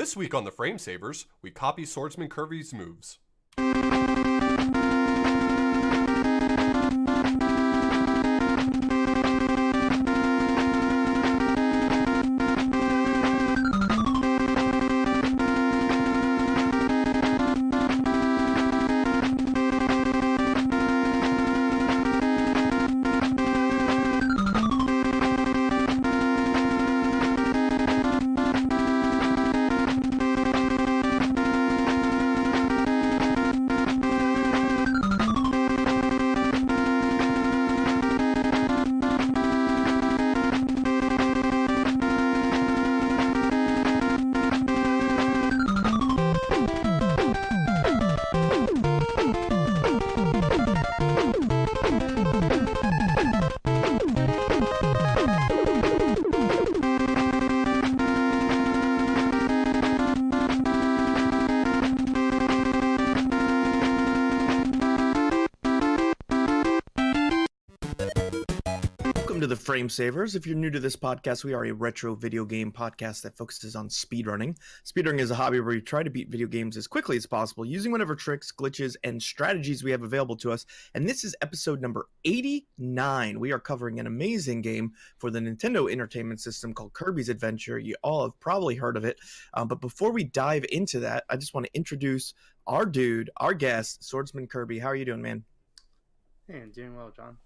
This week on the Frame Savers, we copy Swordsman Kirby's moves. To the Frame Savers. If you're new to this podcast, we are a retro video game podcast that focuses on speedrunning. Speedrunning is a hobby where we try to beat video games as quickly as possible using whatever tricks, glitches, and strategies we have available to us. And this is episode number 89. We are covering an amazing game for the Nintendo Entertainment System called Kirby's Adventure. You all have probably heard of it. But before we dive into that, I just want to introduce our dude, our guest, Swordsman Kirby. How are you doing, man? Hey, I'm doing well, John.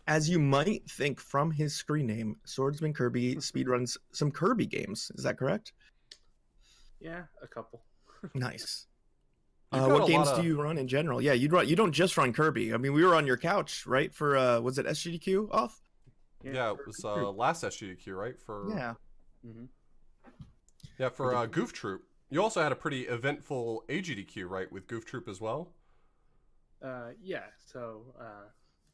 As you might think from his screen name, Swordsman Kirby speedruns some Kirby games. Is that correct? Yeah, a couple. Nice. What games do you run in general? Yeah, you don't just run Kirby. I mean, we were on your couch, right? For was it SGDQ off? Yeah, it was last SGDQ, right? For Goof Troop. You also had a pretty eventful AGDQ, right, with Goof Troop as well? Yeah. So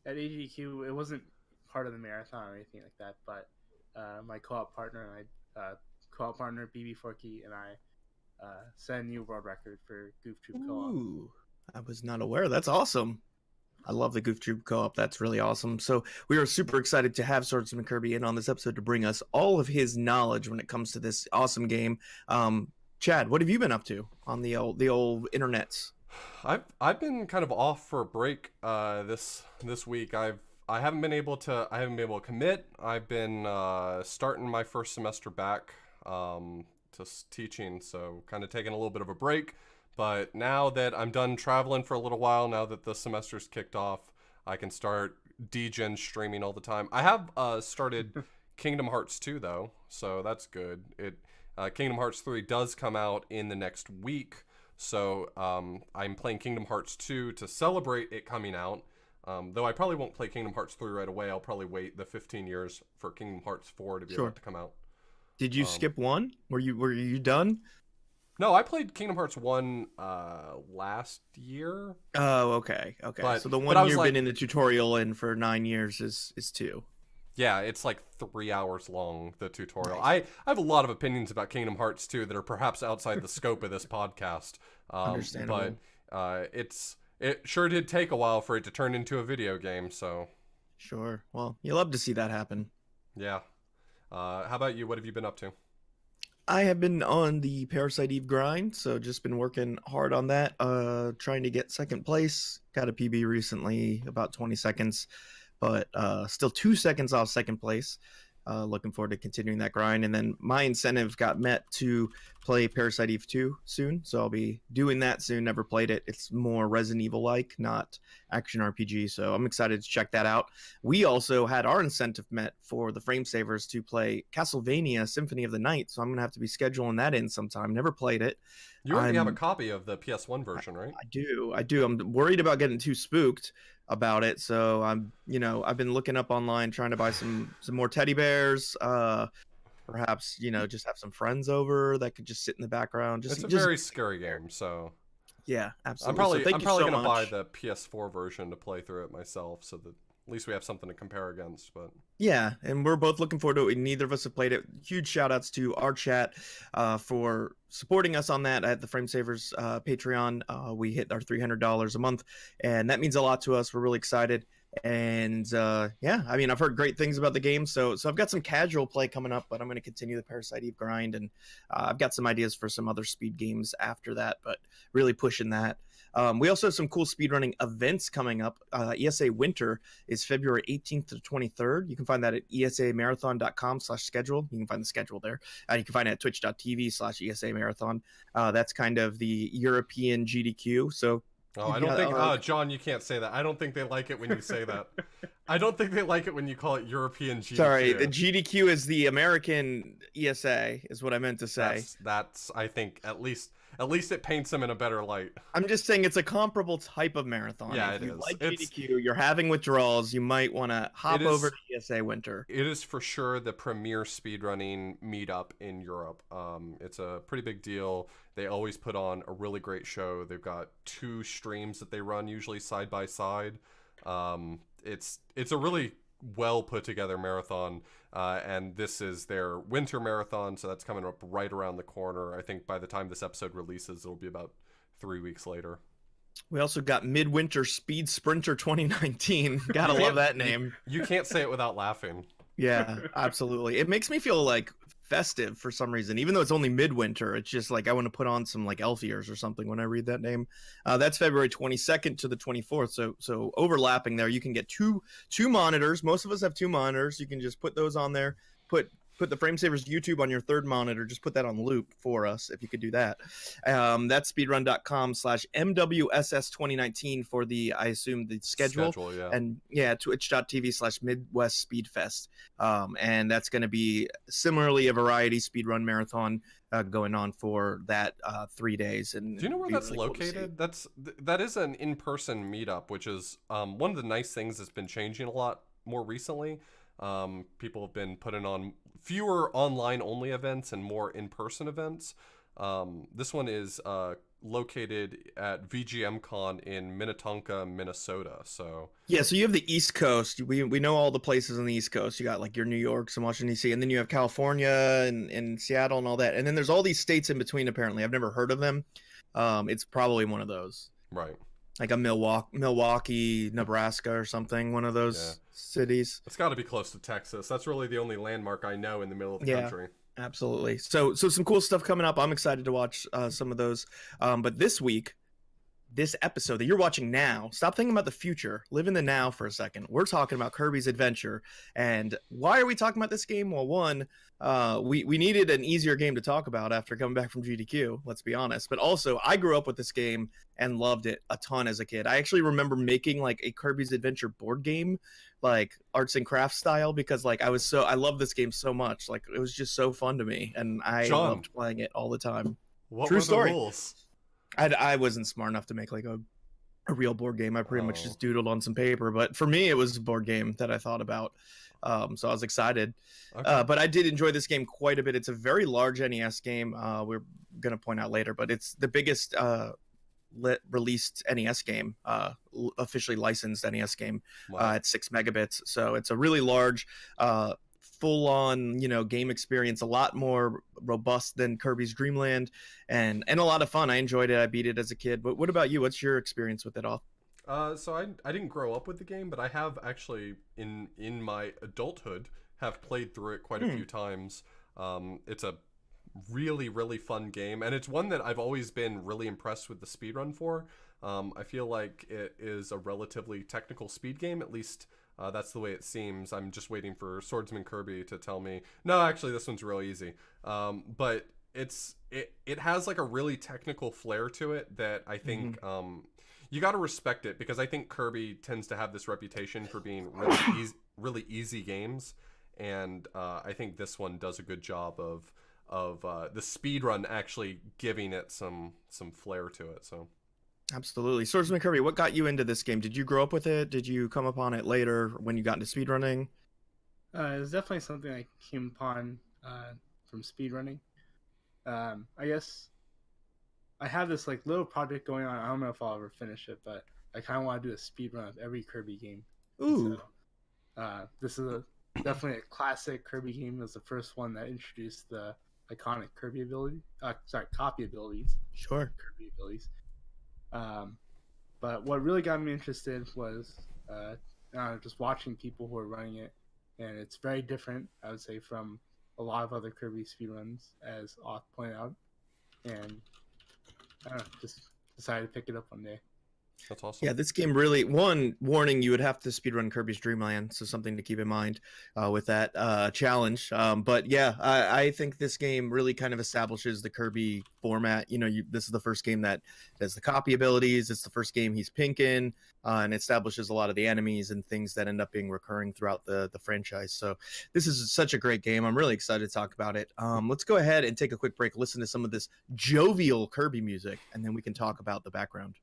at AGDQ, it wasn't part of the marathon or anything like that, but my co-op partner BB Forky and I set a new world record for Goof Troop co-op. Ooh, I was not aware. That's awesome. I love the Goof Troop co-op. That's really awesome. So we are super excited to have Swordsman Kirby in on this episode to bring us all of his knowledge when it comes to this awesome game. Chad, what have you been up to on the old internets? I've been kind of off for a break this week. I haven't been able to commit. I've been starting my first semester back to teaching, so kind of taking a little bit of a break. But now that I'm done traveling for a little while, now that the semester's kicked off, I can start DGen streaming all the time. I have started Kingdom Hearts 2 though, so that's good. Kingdom Hearts 3 does come out in the next week. So I'm playing Kingdom Hearts 2 to celebrate it coming out. Though I probably won't play Kingdom Hearts 3 right away. I'll probably wait the 15 years for Kingdom Hearts 4 to be able to come out. Did you skip one? Were you done? No, I played Kingdom Hearts 1 last year. Oh, okay. But, so the one you've been in the tutorial in for 9 years is 2. Yeah, it's like 3 hours long, the tutorial. Nice. I have a lot of opinions about Kingdom Hearts 2 that are perhaps outside the scope of this podcast. Understandable. But it sure did take a while for it to turn into a video game, so. Sure. Well, you love to see that happen. Yeah. How about you? What have you been up to? I have been on the Parasite Eve grind, so just been working hard on that, trying to get second place. Got a PB recently, about 20 seconds. But still 2 seconds off second place. Looking forward to continuing that grind. And then my incentive got met to play Parasite Eve 2 soon. So I'll be doing that soon. Never played it. It's more Resident Evil-like, not action RPG. So I'm excited to check that out. We also had our incentive met for the Frame Savers to play Castlevania Symphony of the Night. So I'm going to have to be scheduling that in sometime. Never played it. You already have a copy of the PS1 version, right? I do. I'm worried about getting too spooked about it, so I've been looking up online trying to buy some more teddy bears, perhaps just have some friends over that could just sit in the background. It's a very scary game, so yeah, absolutely. I'm probably gonna buy the PS4 version to play through it myself, so that at least we have something to compare against. But yeah, and we're both looking forward to it. Neither of us have played it. Huge shout outs to our chat for supporting us on that at the Frame Savers Patreon. We hit our $300 a month, and that means a lot to us. We're really excited. And yeah, I mean, I've heard great things about the game, so I've got some casual play coming up, but I'm going to continue the Parasite Eve grind, and I've got some ideas for some other speed games after that, but really pushing that. We also have some cool speedrunning events coming up. ESA Winter is February 18th to 23rd. You can find that at esamarathon.com/schedule. You can find the schedule there. You can find it at twitch.tv/ESA Marathon. That's kind of the European GDQ. So Oh, I don't think, John, you can't say that. I don't think they like it when you say that. I don't think they like it when you call it European GDQ. Sorry, the GDQ is the American ESA, is what I meant to say. That's I think, at least it paints them in a better light. I'm just saying it's a comparable type of marathon. Yeah, if it you is. like GDQ, you're having withdrawals, you might want to hop over to ESA Winter. It is for sure the premier speedrunning meetup in Europe. It's a pretty big deal. They always put on a really great show. They've got 2 streams that they run, usually side by side. It's a really well put together marathon, and this is their winter marathon, so that's coming up right around the corner. I think by the time this episode releases, it'll be about 3 weeks later. We also got Midwinter Speed Sprinter 2019. Gotta love that name. You can't say it without laughing. Yeah, absolutely. It makes me feel like festive for some reason, even though it's only midwinter. It's just like I want to put on some like elf ears or something when I read that name. That's February 22nd to the 24th. So overlapping there, you can get two monitors. Most of us have 2 monitors. You can just put those on there. Put the Framesavers YouTube on your 3rd monitor. Just put that on loop for us if you could do that. That's speedrun.com/MWSS2019 for the, I assume, the schedule. Yeah. And yeah, twitch.tv/Midwest Speedfest. And that's going to be similarly a variety speedrun marathon going on for that 3 days. And do you know where that's located? That is an in-person meetup, which is one of the nice things that's been changing a lot more recently. People have been putting on fewer online only events and more in-person events. This one is located at VGMCon in Minnetonka, Minnesota. So yeah, so you have the East Coast. We know all the places on the East Coast. You got like your New York, some Washington DC, and then you have California and Seattle and all that. And then there's all these states in between. Apparently, I've never heard of them. It's probably one of those. Right. Like a Milwaukee, Nebraska or something, one of those cities. It's got to be close to Texas. That's really the only landmark I know in the middle of the country. Absolutely. So some cool stuff coming up. I'm excited to watch some of those. But this week, this episode that you're watching now, stop thinking about the future. Live in the now for a second. We're talking about Kirby's Adventure. And why are we talking about this game? Well, one, we needed an easier game to talk about after coming back from GDQ, let's be honest. But also, I grew up with this game and loved it a ton as a kid. I actually remember making like a Kirby's Adventure board game, like arts and crafts style, because like I love this game so much. Like it was just so fun to me, and I loved playing it all the time. What were the rules? I wasn't smart enough to make like a real board game. I pretty much just doodled on some paper, but for me it was a board game that I thought about. So I was excited. Okay. But I did enjoy this game quite a bit. It's a very large NES game. We're going to point out later, but it's the biggest released NES game, officially licensed NES game. Wow. At 6 megabits. So it's a really large, full-on, game experience, a lot more robust than Kirby's Dream Land, and a lot of fun. I enjoyed it. I beat it as a kid. But what about you? What's your experience with it all? So I didn't grow up with the game, but I have actually in my adulthood have played through it quite a few times. It's a really, really fun game, and it's one that I've always been really impressed with the speedrun for. I feel like it is a relatively technical speed game, at least that's the way it seems. I'm just waiting for Swordsman Kirby to tell me, no, actually this one's real easy. But it has like a really technical flair to it that I think you got to respect it, because I think Kirby tends to have this reputation for being really easy games, and I think this one does a good job of the speedrun actually giving it some flair to it. So absolutely. Swordsman Kirby, what got you into this game? Did you grow up with it? Did you come upon it later when you got into speedrunning? It was definitely something I came upon from speedrunning. I guess I have this like little project going on. I don't know if I'll ever finish it, but I kind of want to do a speedrun of every Kirby game. Ooh. So, this is definitely a classic Kirby game. It was the first one that introduced the iconic Kirby ability. Copy abilities. Sure. Kirby abilities. But what really got me interested was just watching people who are running it, and it's very different, I would say, from a lot of other Kirby speedruns, as Oth pointed out. And I don't know, just decided to pick it up one day. That's awesome. Yeah, this game really, one warning, you would have to speedrun Kirby's Dream Land, so something to keep in mind with that challenge. But yeah, I think this game really kind of establishes the Kirby format. You know, this is the first game that has the copy abilities. It's the first game he's pink in, and establishes a lot of the enemies and things that end up being recurring throughout the franchise. So this is such a great game. I'm really excited to talk about it. Let's go ahead and take a quick break, listen to some of this jovial Kirby music, and then we can talk about the background.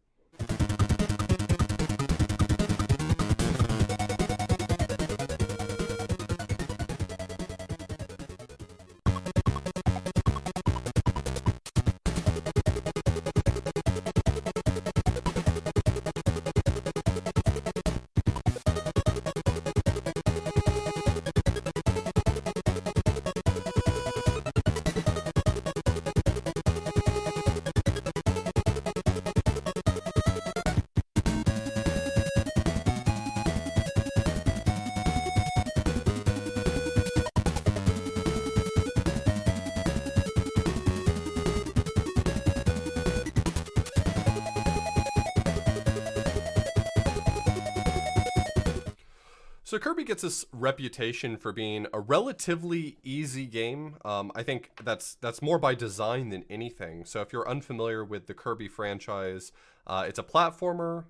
So Kirby gets this reputation for being a relatively easy game. I think that's more by design than anything. So if you're unfamiliar with the Kirby franchise, it's a platformer.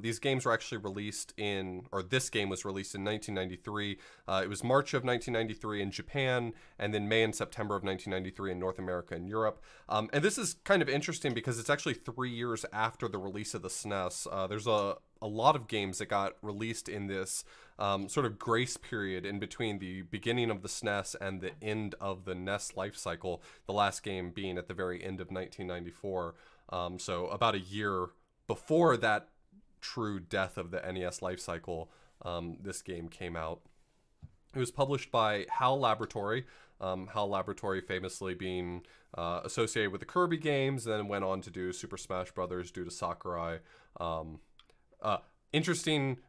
These games were actually released this game was released in 1993. It was March of 1993 in Japan, and then May and September of 1993 in North America and Europe. And this is kind of interesting because it's actually 3 years after the release of the SNES. There's a lot of games that got released in this sort of grace period in between the beginning of the SNES and the end of the NES life cycle, the last game being at the very end of 1994. So about a year before that true death of the NES life cycle, this game came out. It was published by HAL Laboratory. HAL Laboratory famously being associated with the Kirby games, then went on to do Super Smash Brothers due to Sakurai. Interesting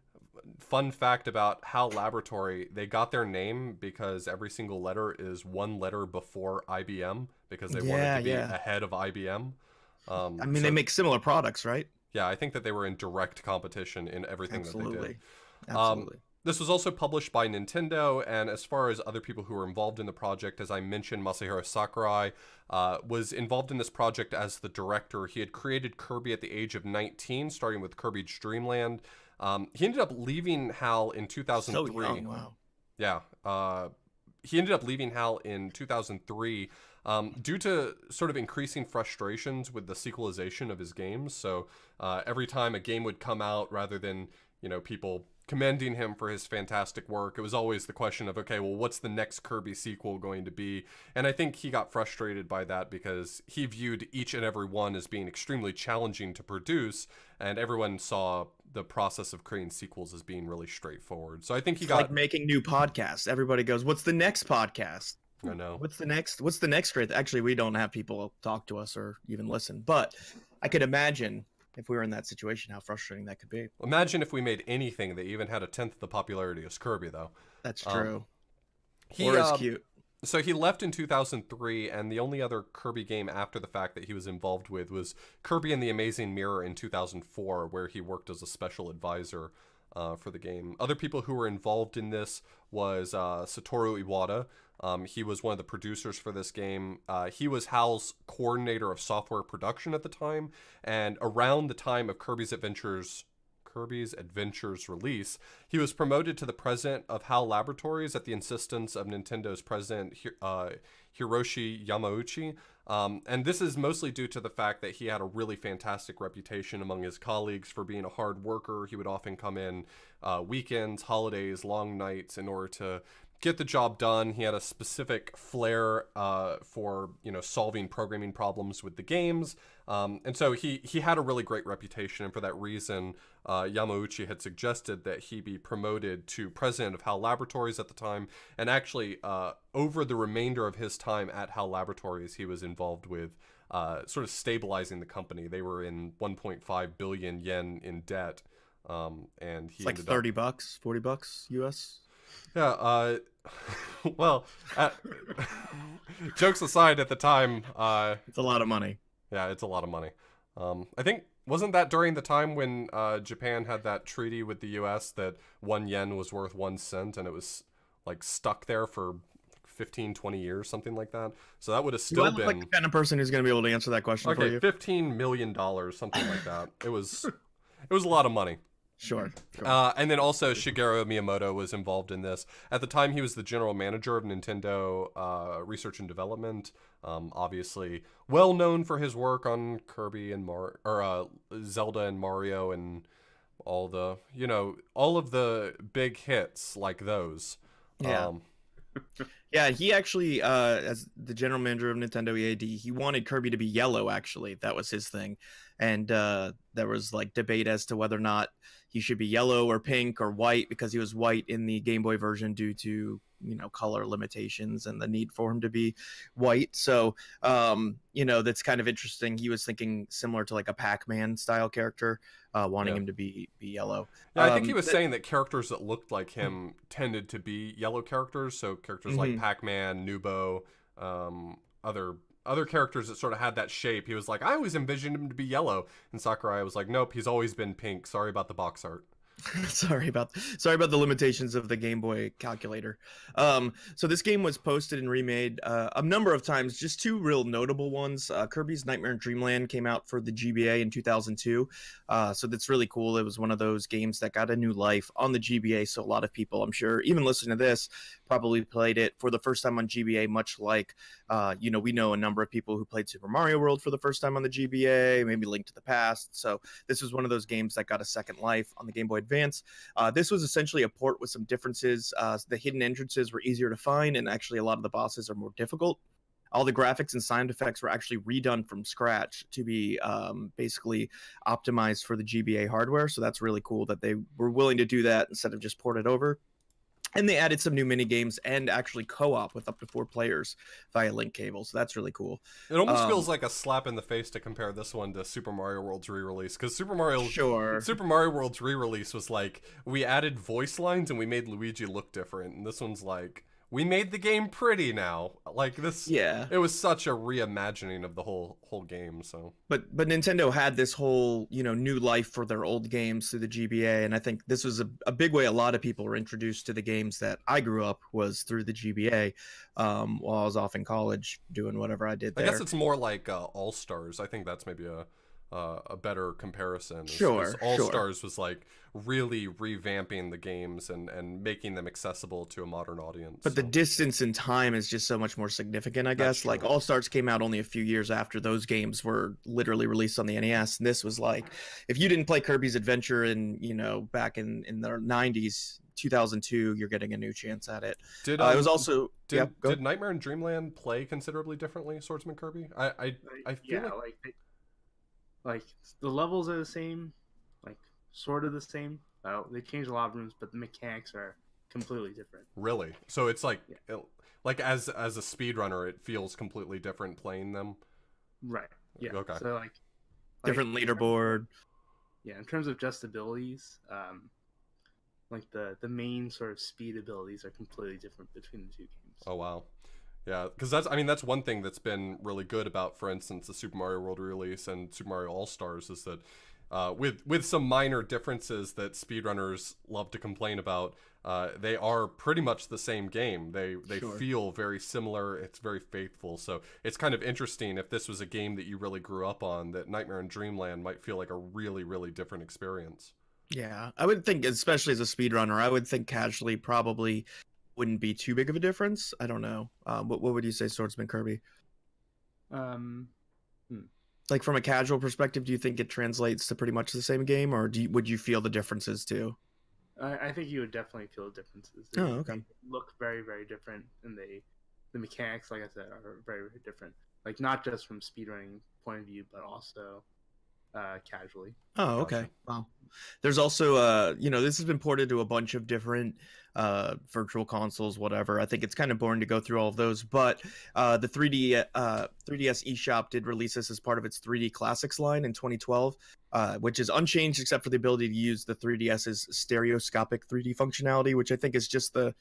fun fact about HAL Laboratory, they got their name because every single letter is one letter before IBM, because they wanted to be ahead of IBM. They make similar products, right? Yeah, I think that they were in direct competition in everything that they did. Absolutely. This was also published by Nintendo, and as far as other people who were involved in the project, as I mentioned, Masahiro Sakurai was involved in this project as the director. He had created Kirby at the age of 19, starting with Kirby's Dream Land. He ended up leaving HAL in 2003. So young, wow. Yeah. He ended up leaving HAL in 2003 due to sort of increasing frustrations with the sequelization of his games. So every time a game would come out, rather than, people commending him for his fantastic work, it was always the question of, okay, well, what's the next Kirby sequel going to be? And I think he got frustrated by that because he viewed each and every one as being extremely challenging to produce, and everyone saw the process of creating sequels as being really straightforward. So I think he got like making new podcasts. Everybody goes, "What's the next podcast?" I know. What's the next great? Actually, we don't have people talk to us or even listen, but I could imagine if we were in that situation, how frustrating that could be. Imagine if we made anything that even had a tenth of the popularity as Kirby, though. That's true. Or as cute. So he left in 2003, and the only other Kirby game after the fact that he was involved with was Kirby and the Amazing Mirror in 2004, where he worked as a special advisor for the game. Other people who were involved in this was Satoru Iwata. He was one of the producers for this game. He was HAL's coordinator of software production at the time, and around the time of Kirby's Adventures release, he was promoted to the president of HAL Laboratories at the insistence of Nintendo's president Hiroshi Yamauchi. And this is mostly due to the fact that he had a really fantastic reputation among his colleagues for being a hard worker. He would often come in weekends, holidays, long nights in order to get the job done. He had a specific flair for solving programming problems with the games, and so he had a really great reputation. And for that reason, Yamauchi had suggested that he be promoted to president of HAL Laboratories at the time. And actually, over the remainder of his time at HAL Laboratories, he was involved with sort of stabilizing the company. They were in 1.5 billion yen in debt And he It's like ended up $30, $40 US. yeah. Well, jokes aside, at the time, It's a lot of money. yeah, it's a lot of money. I think wasn't that during the time when Japan had that treaty with the U.S. that 1 yen was worth 1 cent, and it was like stuck there for 15, 20 years, something like that. So that would have Do I still look like been the kind of person who's going to be able to answer that question for okay. you? $15 million, something like that. It was a lot of money. Sure. And then also Shigeru Miyamoto was involved in this. At the time, he was the general manager of Nintendo Research and Development. Obviously, well known for his work on Kirby and Zelda and Mario and all the all of the big hits like those. Yeah. Yeah, he actually, as the general manager of Nintendo EAD, he wanted Kirby to be yellow, actually. That was his thing. And there was like debate as to whether or not he should be yellow or pink or white, because he was white in the Game Boy version due to, color limitations and the need for him to be white. So, that's kind of interesting. He was thinking similar to like a Pac-Man style character, wanting him to be yellow. Yeah, I think he was saying that characters that looked like him tended to be yellow characters. So characters like Pac-Man, Nubo, other characters that sort of had that shape. He was like, I always envisioned him to be yellow. And Sakurai was like, nope, he's always been pink. Sorry about the box art. sorry about the limitations of the Game Boy calculator. So this game was posted and remade a number of times. Just two real notable ones. Kirby's Nightmare in Dreamland came out for the GBA in 2002. So that's really cool. It was one of those games that got a new life on the GBA. So a lot of people, I'm sure, even listening to this, probably played it for the first time on GBA, much like, we know a number of people who played Super Mario World for the first time on the GBA, maybe Link to the Past. So this was one of those games that got a second life on the Game Boy Advance. This was essentially a port with some differences. The hidden entrances were easier to find, and actually a lot of the bosses are more difficult. All the graphics and sound effects were actually redone from scratch to be basically optimized for the GBA hardware. So that's really cool that they were willing to do that instead of just port it over. And they added some new mini games and actually co-op with up to 4 players via link cable. So that's really cool. It almost feels like a slap in the face to compare this one to Super Mario World's re-release, because Super Mario World's re-release was like, we added voice lines and we made Luigi look different, and this one's like, we made the game pretty now. Like this, yeah. It was such a reimagining of the whole game. So, but Nintendo had this whole new life for their old games through the GBA, and I think this was a big way a lot of people were introduced to the games that I grew up was through the GBA, while I was off in college doing whatever I did there. I guess it's more like All Stars. I think that's maybe a better comparison. Sure. All Stars was like really revamping the games and making them accessible to a modern audience. But the distance in time is just so much more significant, I guess. Like All Stars came out only a few years after those games were literally released on the NES, and this was like, if you didn't play Kirby's Adventure in back in the 90s, 2002, you're getting a new chance at it. It was also did Nightmare in Dreamland play considerably differently, Swordsman Kirby? I feel like the levels are the same, like sort of the same. They changed a lot of rooms, but the mechanics are completely different. Really? So it's like, like as a speedrunner, it feels completely different playing them. Right. Yeah. Okay. So like different leaderboard. In terms of just abilities, like the main sort of speed abilities are completely different between the two games. Oh wow. Yeah, because that's one thing that's been really good about, for instance, the Super Mario World release and Super Mario All Stars is that with some minor differences that speedrunners love to complain about, they are pretty much the same game. They feel very similar. It's very faithful. So it's kind of interesting if this was a game that you really grew up on, that Nightmare in Dreamland might feel like a really, really different experience. Yeah, I would think, especially as a speedrunner, I would think casually probably wouldn't be too big of a difference. I don't know. What would you say, Swordsman Kirby? Like from a casual perspective, do you think it translates to pretty much the same game, or would you feel the differences too? I think you would definitely feel the differences. They look very, very different, and the mechanics, like I said, are very, very different. Like not just from speedrunning point of view, but also casually. Oh, okay. Gotcha. Wow. There's also this has been ported to a bunch of different virtual consoles, whatever. I think it's kind of boring to go through all of those, but the 3DS eShop did release this as part of its 3D Classics line in 2012, which is unchanged except for the ability to use the 3DS's stereoscopic 3D functionality, which I think is just the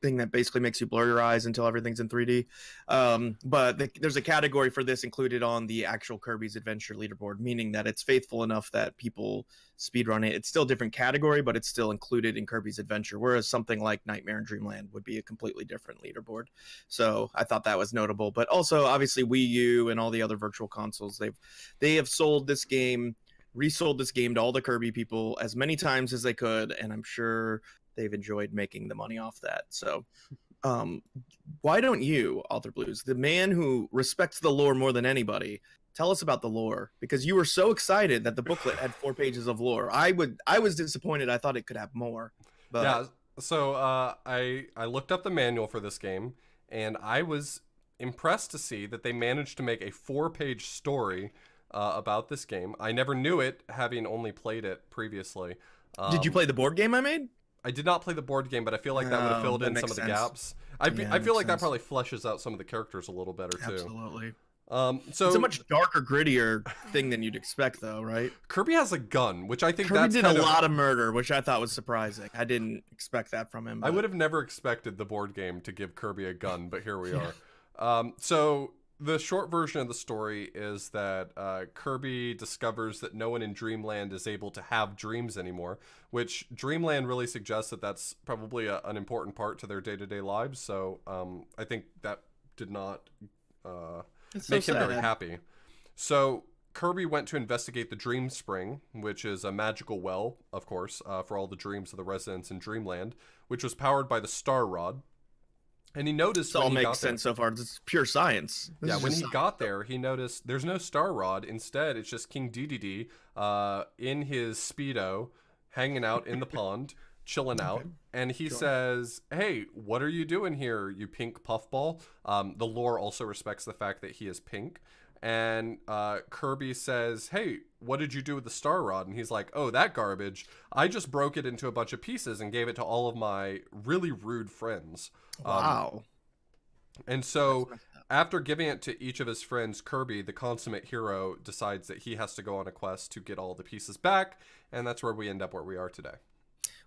thing that basically makes you blur your eyes until everything's in 3D. But there's a category for this included on the actual Kirby's Adventure leaderboard, meaning that it's faithful enough that people speedrun it. It's still a different category, but it's still included in Kirby's Adventure, whereas something like Nightmare in Dreamland would be a completely different leaderboard. So I thought that was notable. But also, obviously, Wii U and all the other virtual consoles, they have sold this game, resold this game to all the Kirby people as many times as they could, and I'm sure they've enjoyed making the money off that. So why don't you, Alter Blues, the man who respects the lore more than anybody, tell us about the lore? Because you were so excited that the booklet had 4 pages of lore. I was disappointed. I thought it could have more. But Yeah, so I looked up the manual for this game, and I was impressed to see that they managed to make a 4-page story about this game. I never knew it, having only played it previously. Did you play the board game I made? I did not play the board game, but I feel like that would have filled that in some makes of the sense. gaps. Yeah, I feel like makes that sense. probably fleshes out some of the characters a little better too. Absolutely. So It's a much darker, grittier thing than you'd expect, though, right? Kirby has a gun, which I think Kirby that's did kind a of, lot of murder, which I thought was surprising. I didn't expect that from him. I but- would have never expected the board game to give Kirby a gun, but here we are. So the short version of the story is that Kirby discovers that no one in Dreamland is able to have dreams anymore, which Dreamland really suggests that that's probably an important part to their day-to-day lives. So I think that did not It's so make him very sad. happy. So Kirby went to investigate the Dream Spring, which is a magical well, of course, for all the dreams of the residents in Dreamland, which was powered by the Star Rod. And he noticed This all when he got makes there, sense so far. It's pure science. This yeah, is when just he science. got there, he noticed there's no Star Rod. Instead, it's just King Dedede in his Speedo, hanging out in the pond, chilling out. And he says, "Hey, what are you doing here, you pink puffball?" The lore also respects the fact that he is pink. And Kirby says, "Hey, what did you do with the Star Rod?" And he's like, "Oh, that garbage. I just broke it into a bunch of pieces and gave it to all of my really rude friends." Wow. And so after giving it to each of his friends, Kirby, the consummate hero, decides that he has to go on a quest to get all the pieces back, and that's where we end up where we are today.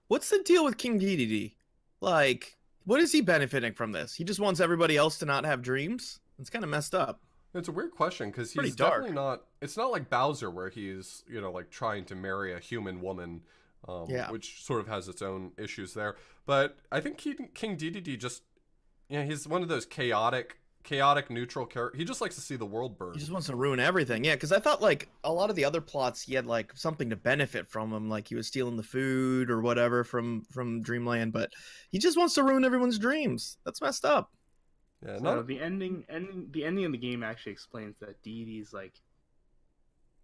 What's the deal with King Dedede? Like, what is he benefiting from this? He just wants everybody else to not have dreams? It's kind of messed up. It's a weird question because Pretty he's dark. definitely not. It's not like Bowser where he's like trying to marry a human woman, Yeah. which sort of has its own issues there. But I think King Dedede just, he's one of those chaotic neutral characters. He just likes to see the world burn. He just wants to ruin everything. Yeah, because I thought, like, a lot of the other plots, he had, like, something to benefit from him. Like, he was stealing the food or whatever from Dreamland. But he just wants to ruin everyone's dreams. That's messed up. Yeah, So not the ending of the game actually explains that Dedede's like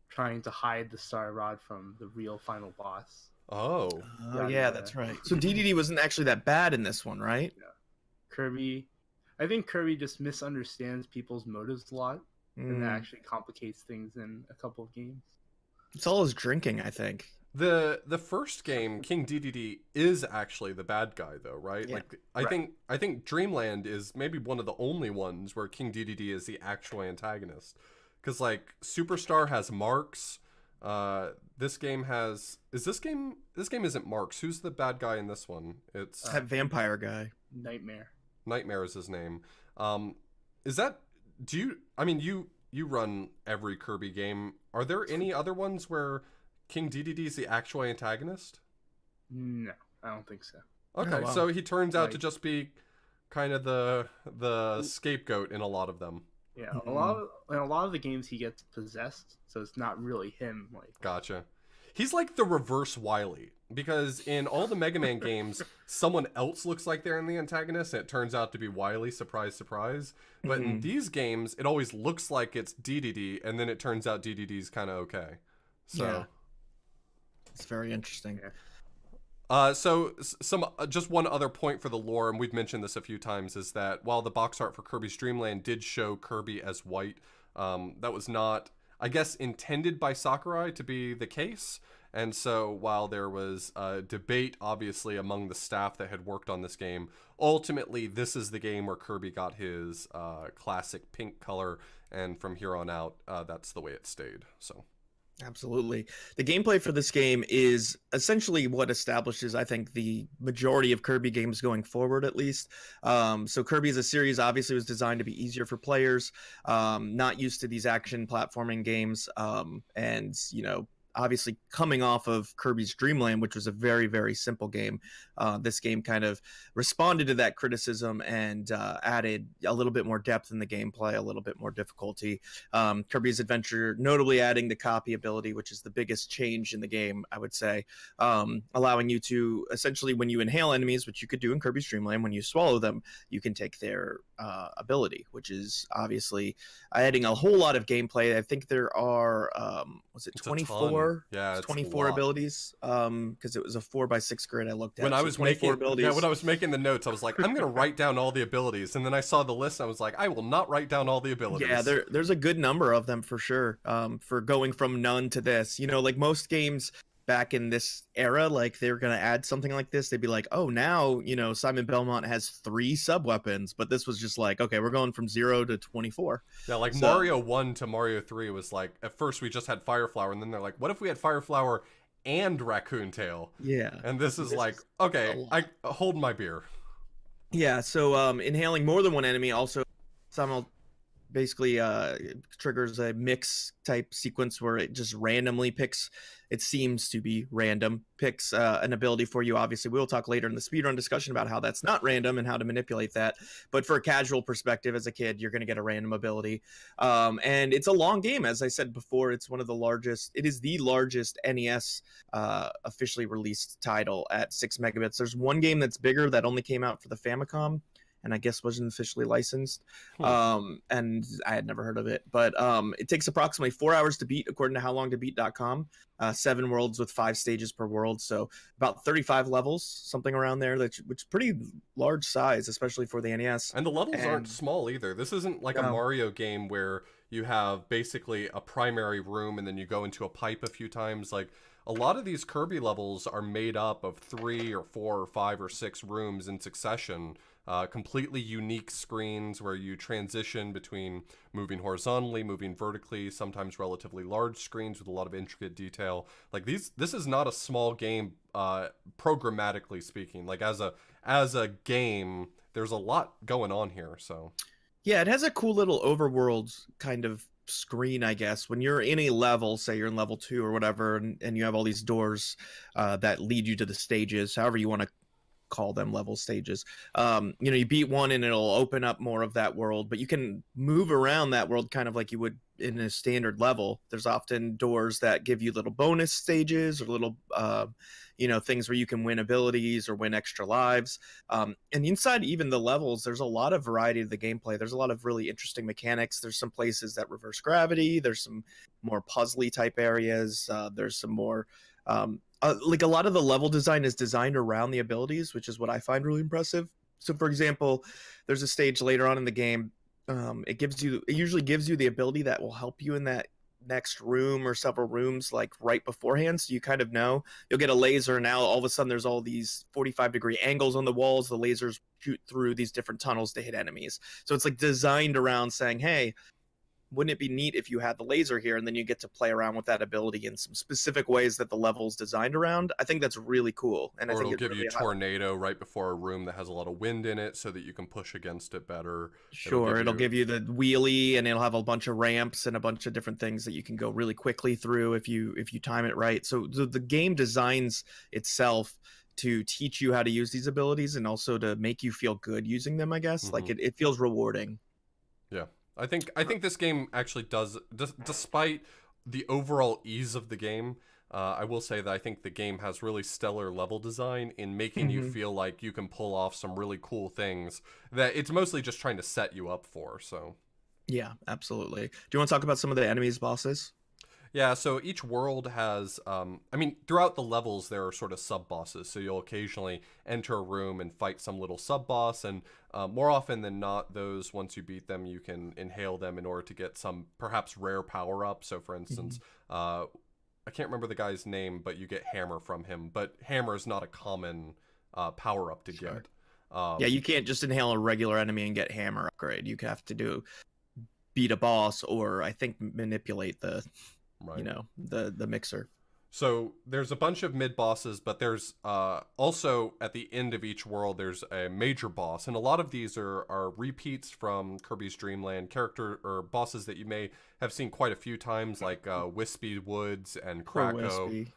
trying to hide the Star Rod from the real final boss. oh. Oh, Yeah, yeah, that's right. So Dedede wasn't actually that bad in this one, right? I think Kirby just misunderstands people's motives a lot, and that Mm. actually complicates things in a couple of games. It's all his drinking, I think. The first game, King Dedede is actually the bad guy though, right? Yeah. Like I think Dreamland is maybe one of the only ones where King Dedede is the actual antagonist. Cuz like Superstar has Marks. This game isn't Marks. Who's the bad guy in this one? It's That vampire guy. Nightmare. Nightmare is his name. Is that you run every Kirby game. Are there any other ones where King Dedede is the actual antagonist? No, I don't think so. Okay, Oh, wow. so he turns out to Like- just be kind of the scapegoat in a lot of them. Yeah, Mhm. in a lot of the games he gets possessed, so it's not really him. Like, Gotcha. He's like the reverse Wily, because in all the Mega Man games, someone else looks like they're in the antagonist, and it turns out to be Wily. Surprise, surprise. But in Mhm. these games, it always looks like it's DDD, and then it turns out DDD's kind of okay. So. Yeah. It's very interesting. Yeah. Just one other point for the lore, and we've mentioned this a few times, is that while the box art for Kirby's Dream Land did show Kirby as white, that was not. I guess, intended by Sakurai to be the case. And so while there was a debate, obviously, among the staff that had worked on this game, ultimately, this is the game where Kirby got his classic pink color. And from here on out, that's the way it stayed. So. Absolutely. The gameplay for this game is essentially what establishes, I think, the majority of Kirby games going forward, at least. So Kirby as a series obviously was designed to be easier for players, not used to these action platforming games. And, you know, obviously coming off of Kirby's Dream Land, which was a very, very simple game, this game kind of responded to that criticism and added a little bit more depth in the gameplay, a little bit more difficulty. Kirby's Adventure notably adding the copy ability, which is the biggest change in the game, I would say, allowing you to essentially, when you inhale enemies, which you could do in Kirby's Dream Land, when you swallow them, you can take their ability, which is obviously adding a whole lot of gameplay. I think there are, was it 24? Yeah, it's 24 abilities, because it was a 4x6 grid I looked at. When I was making abilities. when I was making the notes, I was like, I'm gonna write down all the abilities, and then I saw the list, and I was like, I will not write down all the abilities. Yeah, there's a good number of them for sure. For going from none to this, you know, like most games back in this era, like they're gonna add something like this, they'd be like, oh, now, you know, Simon Belmont has 3 sub weapons, but this was just like, okay, we're going from 0 to 24. Yeah, like Mario 1 to Mario 3 was like, at first we just had Fire Flower, and then they're like, what if we had Fire Flower and Raccoon Tail? Yeah, and this is like, okay, I hold my beer. Yeah, so inhaling more than one enemy also basically triggers a mix type sequence where it just randomly picks, it seems to be random, picks an ability for you. Obviously, we'll talk later in the speedrun discussion about how that's not random and how to manipulate that. But for a casual perspective, as a kid, you're going to get a random ability. And it's a long game. As I said before, it's one of the largest, it is the largest NES officially released title at 6 megabits. There's one game that's bigger that only came out for the Famicom, and I guess wasn't officially licensed. And I had never heard of it. But it takes approximately 4 hours to beat, according to howlongtobeat.com. 7 worlds with 5 stages per world, so about 35 levels, something around there, which is pretty large size, especially for the NES. And the levels aren't small either. This isn't like a Mario game where you have basically a primary room and then you go into a pipe a few times. Like, a lot of these Kirby levels are made up of 3 or 4 or 5 or 6 rooms in succession. Completely unique screens where you transition between moving horizontally, moving vertically, sometimes relatively large screens with a lot of intricate detail. Like this is not a small game, programmatically speaking. Like as a game, there's a lot going on here. So yeah, it has a cool little overworld kind of screen, I guess. When you're in a level, say you're in level 2 or whatever, and you have all these doors that lead you to the stages, however you want to call them, level stages. You know, you beat one and it'll open up more of that world, but you can move around that world kind of like you would in a standard level. There's often doors that give you little bonus stages or little you know, things where you can win abilities or win extra lives. And inside even the levels, there's a lot of variety of the gameplay. There's a lot of really interesting mechanics. There's some places that reverse gravity. There's some more puzzly type areas. There's some more like a lot of the level design is designed around the abilities, which is what I find really impressive. So for example, there's a stage later on in the game. It usually gives you the ability that will help you in that next room or several rooms like right beforehand, so you kind of know you'll get a laser. Now all of a sudden there's all these 45-degree angles on the walls. The lasers shoot through these different tunnels to hit enemies, so it's like designed around saying, hey, wouldn't it be neat if you had the laser here, and then you get to play around with that ability in some specific ways that the level's designed around. I think that's really cool. And or I think it'll give you tornado right before a room that has a lot of wind in it so that you can push against it better. Sure, it'll give you the wheelie, and it'll have a bunch of ramps and a bunch of different things that you can go really quickly through if you time it right. So the game designs itself to teach you how to use these abilities and also to make you feel good using them, I guess. Like it feels rewarding. Yeah. I think this game actually does, despite the overall ease of the game, I will say that I think the game has really stellar level design in making you feel like you can pull off some really cool things that it's mostly just trying to set you up for. So yeah, absolutely. Do you want to talk about some of the enemies, bosses? Yeah, so each world has, I mean, throughout the levels, there are sort of sub bosses. So you'll occasionally enter a room and fight some little sub boss. And more often than not, those, once you beat them, you can inhale them in order to get some perhaps rare power up. So, for instance, I can't remember the guy's name, but you get hammer from him. But hammer is not a common power up to get. Yeah, you can't just inhale a regular enemy and get hammer upgrade. You have to beat a boss, or I think manipulate the right. the mixer. So there's a bunch of mid bosses, but there's also at the end of each world there's a major boss, and a lot of these are repeats from Kirby's Dream Land, character or bosses that you may have seen quite a few times, like Wispy Woods and Kracko.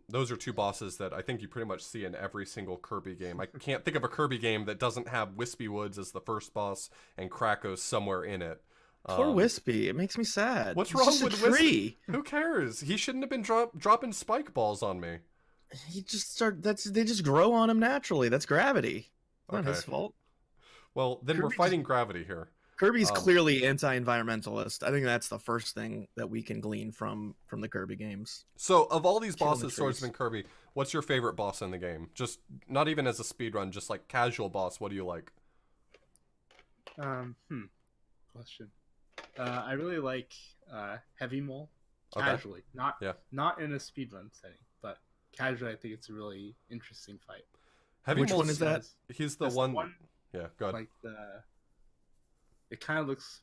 Those are two bosses that I think you pretty much see in every single Kirby game. I can't think of a Kirby game that doesn't have Wispy Woods as the first boss and Kracko somewhere in it. Poor Wispy, it makes me sad. What's He's wrong just with a Wispy? Who cares? He shouldn't have been dropping spike balls on me. He just they just grow on him naturally. That's gravity. It's not his fault. Well, then we're fighting gravity here. Kirby's clearly anti-environmentalist. I think that's the first thing that we can glean from the Kirby games. So, of all these bosses, Swordsman Kirby, what's your favorite boss in the game? Just not even as a speedrun, just like casual boss. What do you like? Question. I really like Heavy Mole casually, not in a speedrun setting, but casually. I think it's a really interesting fight. Which one is that? He's the one. Yeah, go ahead. Like it kind of looks.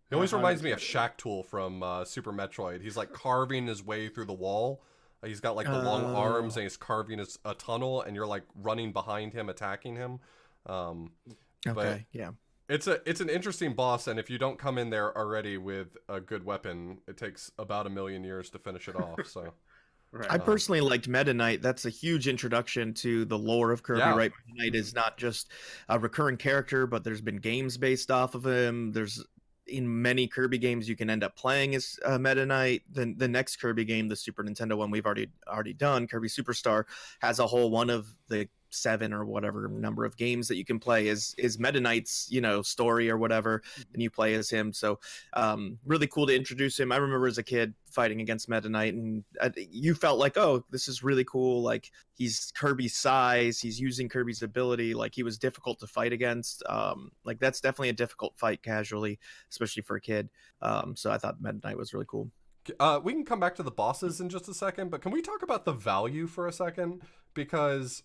He always reminds me of Shack Tool from Super Metroid. He's like carving his way through the wall. He's got like the long arms, and he's carving a tunnel, and you're like running behind him, attacking him. Okay, yeah. It's an interesting boss, and if you don't come in there already with a good weapon, it takes about 1 million years to finish it off. So, right. I personally liked Meta Knight. That's a huge introduction to the lore of Kirby. Right, Meta Knight is not just a recurring character, but there's been games based off of him. There's in many Kirby games you can end up playing as Meta Knight. The next Kirby game, the Super Nintendo one we've already done, Kirby Superstar, has a whole one of the 7 or whatever number of games that you can play is Meta Knight's story or whatever, and you play as him. So really cool to introduce him. I remember as a kid fighting against Meta Knight, and you felt like, oh, this is really cool. Like, he's Kirby's size, he's using Kirby's ability. Like, he was difficult to fight against. Like, that's definitely a difficult fight casually, especially for a kid. So I thought Meta Knight was really cool. We can come back to the bosses in just a second, but can we talk about the value for a second? Because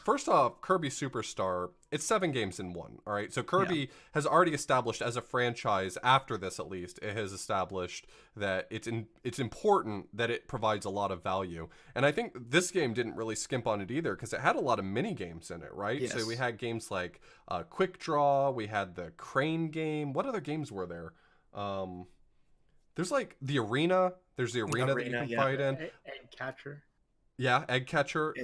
first off, Kirby Superstar, it's 7 games in one. All right, so Kirby has already established as a franchise, after this at least, it has established that it's important that it provides a lot of value. And I think this game didn't really skimp on it either, because it had a lot of mini games in it, right? Yes. So we had games like Quick Draw, we had the Crane game. What other games were there? There's like the arena. There's the arena that you can fight in. Egg Catcher. Yeah, Egg Catcher.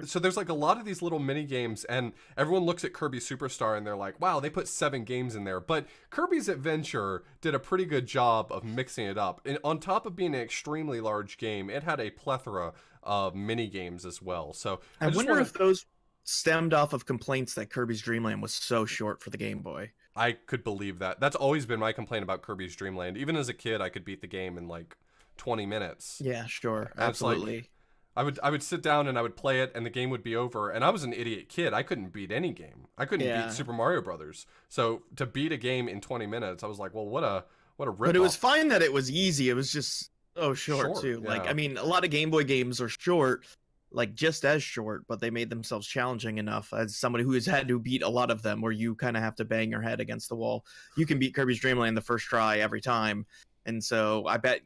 So there's like a lot of these little mini games, and everyone looks at Kirby Superstar and they're like, wow, they put 7 games in there. But Kirby's Adventure did a pretty good job of mixing it up. And on top of being an extremely large game, it had a plethora of mini games as well. So I wonder if those stemmed off of complaints that Kirby's Dream Land was so short for the Game Boy. I could believe that. That's always been my complaint about Kirby's Dream Land. Even as a kid, I could beat the game in like 20 minutes. Yeah, sure. Absolutely. Like, I would sit down and I would play it and the game would be over. And I was an idiot kid. I couldn't beat any game. I couldn't beat Super Mario Brothers. So to beat a game in 20 minutes, I was like, well, what a rip-off. But it was fine that it was easy. It was just short too. Yeah. Like, I mean, a lot of Game Boy games are short, like just as short, but they made themselves challenging enough. As somebody who has had to beat a lot of them, where you kind of have to bang your head against the wall, you can beat Kirby's Dream Land the first try every time. And so I bet,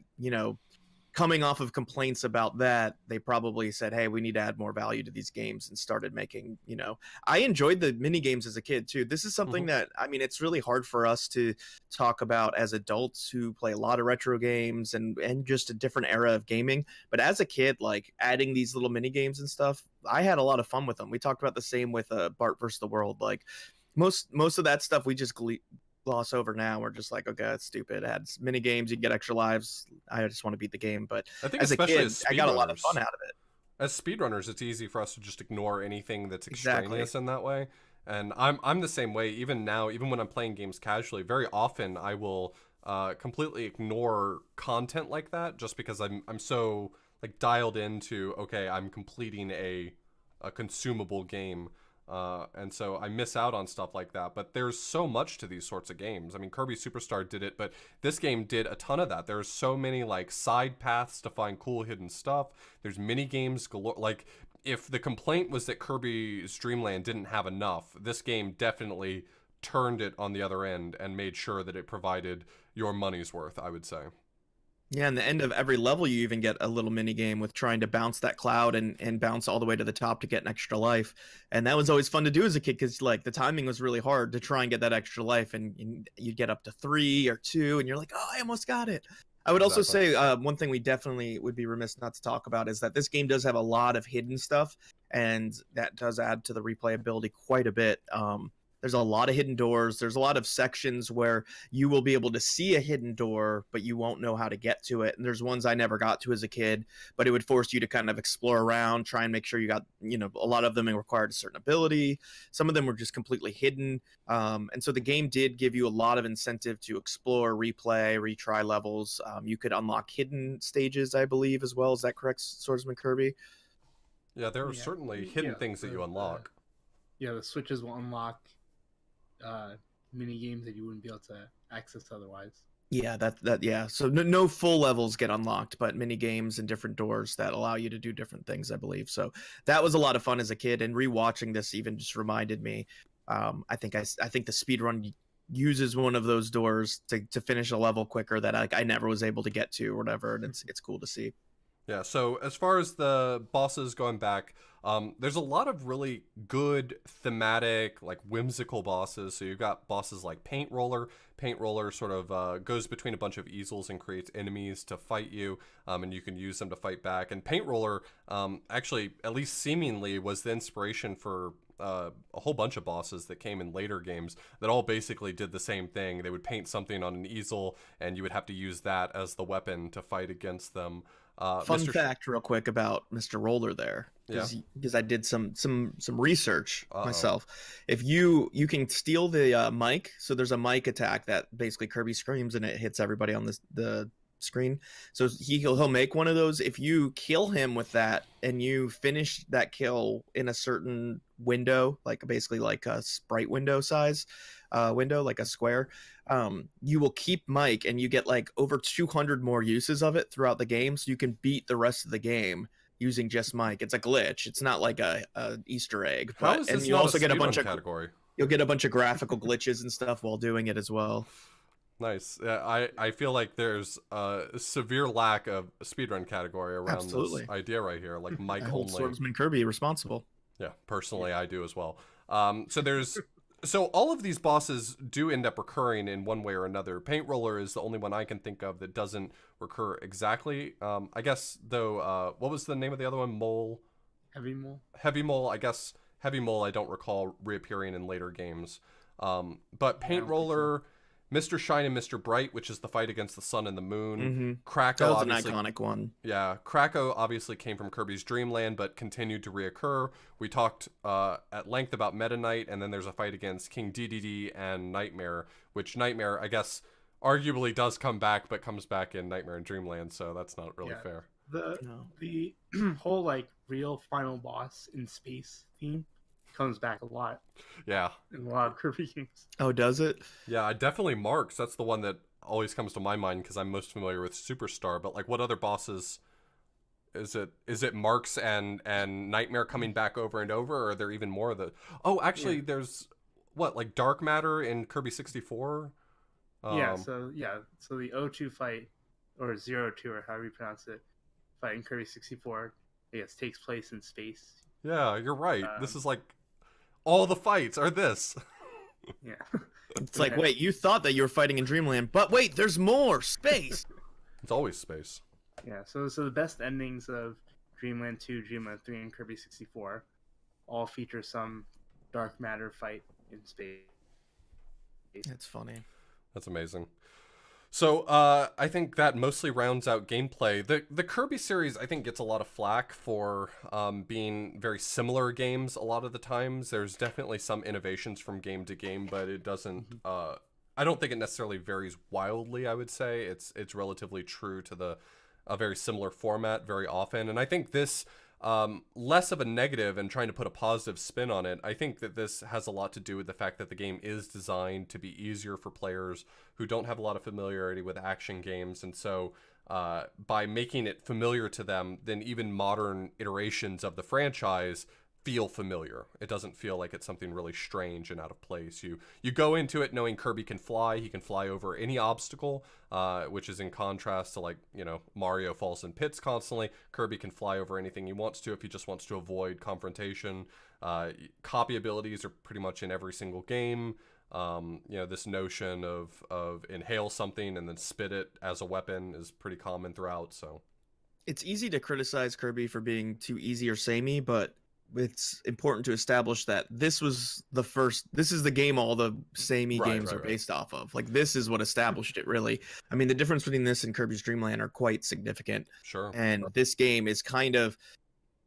coming off of complaints about that, they probably said, hey, we need to add more value to these games, and started making, I enjoyed the mini games as a kid too. This is something that, I mean, it's really hard for us to talk about as adults who play a lot of retro games and just a different era of gaming. But as a kid, like, adding these little mini games and stuff, I had a lot of fun with them. We talked about the same with Bart vs. the World. Like, most of that stuff we just gloss over now. We're just like, okay, that's stupid. It adds mini games, you can get extra lives. I just want to beat the game. But I think as a kid, I got a lot of fun out of it. As speedrunners, it's easy for us to just ignore anything that's extraneous in that way. And I'm the same way. Even now, even when I'm playing games casually, very often I will completely ignore content like that just because I'm so like dialed into, okay, I'm completing a consumable game. And so I miss out on stuff like that. But there's so much to these sorts of games. I mean, Kirby Superstar did it, but this game did a ton of that. There's so many like side paths to find cool hidden stuff. There's mini games galore. Like, if the complaint was that Kirby's Dream Land didn't have enough, this game definitely turned it on the other end and made sure that it provided your money's worth, I would say. Yeah, and the end of every level, you even get a little mini game with trying to bounce that cloud and bounce all the way to the top to get an extra life. And that was always fun to do as a kid because like the timing was really hard to try and get that extra life, and you'd get up to 3 or 2, and you're like, oh, I almost got it. I would also say one thing we definitely would be remiss not to talk about is that this game does have a lot of hidden stuff, and that does add to the replayability quite a bit. There's a lot of hidden doors. There's a lot of sections where you will be able to see a hidden door, but you won't know how to get to it. And there's ones I never got to as a kid, but it would force you to kind of explore around, try and make sure you got, a lot of them required a certain ability. Some of them were just completely hidden. And so the game did give you a lot of incentive to explore, replay, retry levels. You could unlock hidden stages, I believe, as well. Is that correct, Swordsman Kirby? Yeah, there are certainly hidden things that you unlock. The switches will unlock mini games that you wouldn't be able to access otherwise. So no full levels get unlocked, but mini games and different doors that allow you to do different things, I believe. So that was a lot of fun as a kid, and rewatching this even just reminded me. I think the speedrun uses one of those doors to finish a level quicker that I never was able to get to or whatever, and it's cool to see. Yeah, so as far as the bosses going back, there's a lot of really good thematic, like whimsical bosses. So you've got bosses like Paint Roller. Paint Roller sort of goes between a bunch of easels and creates enemies to fight you, and you can use them to fight back. And Paint Roller, actually, at least seemingly, was the inspiration for a whole bunch of bosses that came in later games that all basically did the same thing. They would paint something on an easel, and you would have to use that as the weapon to fight against them. Fun fact real quick about Mr. Roller there, because I did some research myself. If you can steal the mic, so there's a mic attack that basically Kirby screams and it hits everybody on the screen. So he'll make one of those. If you kill him with that and you finish that kill in a certain window, like basically like a sprite window size window, like a square, you will keep Mike, and you get like over 200 more uses of it throughout the game, so you can beat the rest of the game using just Mike. It's a glitch. It's not like a Easter egg. And you also get a bunch of category. You'll get a bunch of graphical glitches and stuff while doing it as well. Nice. I feel like there's a severe lack of speedrun category around this idea right here. Like Mike I hold only. Swordsman Kirby responsible. Yeah, personally I do as well. So all of these bosses do end up recurring in one way or another. Paint Roller is the only one I can think of that doesn't recur exactly. I guess, though, what was the name of the other one? Mole? Heavy Mole? Heavy Mole, I guess. Heavy Mole I don't recall reappearing in later games. But Paint Roller, Mr. Shine and Mr. Bright, which is the fight against the sun and the moon. Kracko, that was an iconic one. Yeah, Kracko obviously came from Kirby's Dream Land, but continued to reoccur. We talked at length about Meta Knight, and then there's a fight against King Dedede and Nightmare, which Nightmare, I guess, arguably does come back, but comes back in Nightmare and Dreamland, so that's not really fair. The whole like real final boss in space theme comes back a lot. Yeah. In a lot of Kirby games. Oh, does it? Yeah, definitely Marks. That's the one that always comes to my mind because I'm most familiar with Superstar. But like, what other bosses? Is it Marks and Nightmare coming back over and over, or are there even more of the? Oh, actually, there's like Dark Matter in Kirby 64. So the O2 fight, or 02, or however you pronounce it, fight in Kirby 64, I guess takes place in space. Yeah, you're right. This is like all the fights are this. Yeah. It's like, wait, you thought that you were fighting in Dreamland, but wait, there's more space. It's always space. Yeah, so the best endings of Dreamland 2, Dreamland 3, and Kirby 64 all feature some dark matter fight in space. That's funny. That's amazing. So I think that mostly rounds out gameplay. The Kirby series, I think, gets a lot of flack for being very similar games a lot of the times. There's definitely some innovations from game to game, but it doesn't I don't think it necessarily varies wildly. I would say it's relatively true to a very similar format very often, and I think this. Less of a negative and trying to put a positive spin on it. I think that this has a lot to do with the fact that the game is designed to be easier for players who don't have a lot of familiarity with action games. And so by making it familiar to them, then even modern iterations of the franchise feel familiar. It doesn't feel like it's something really strange and out of place. You go into it knowing Kirby can fly. He can fly over any obstacle, which is in contrast to, like, you know, Mario falls in pits constantly. Kirby can fly over anything he wants to if he just wants to avoid confrontation. Copy abilities are pretty much in every single game. You know, this notion of inhale something and then spit it as a weapon is pretty common throughout. So it's easy to criticize Kirby for being too easy or samey, but it's important to establish that this is the game all the samey games are based off of. Like, this is what established it, really. I mean, the difference between this and Kirby's Dream Land are quite significant. Sure. And this game is kind of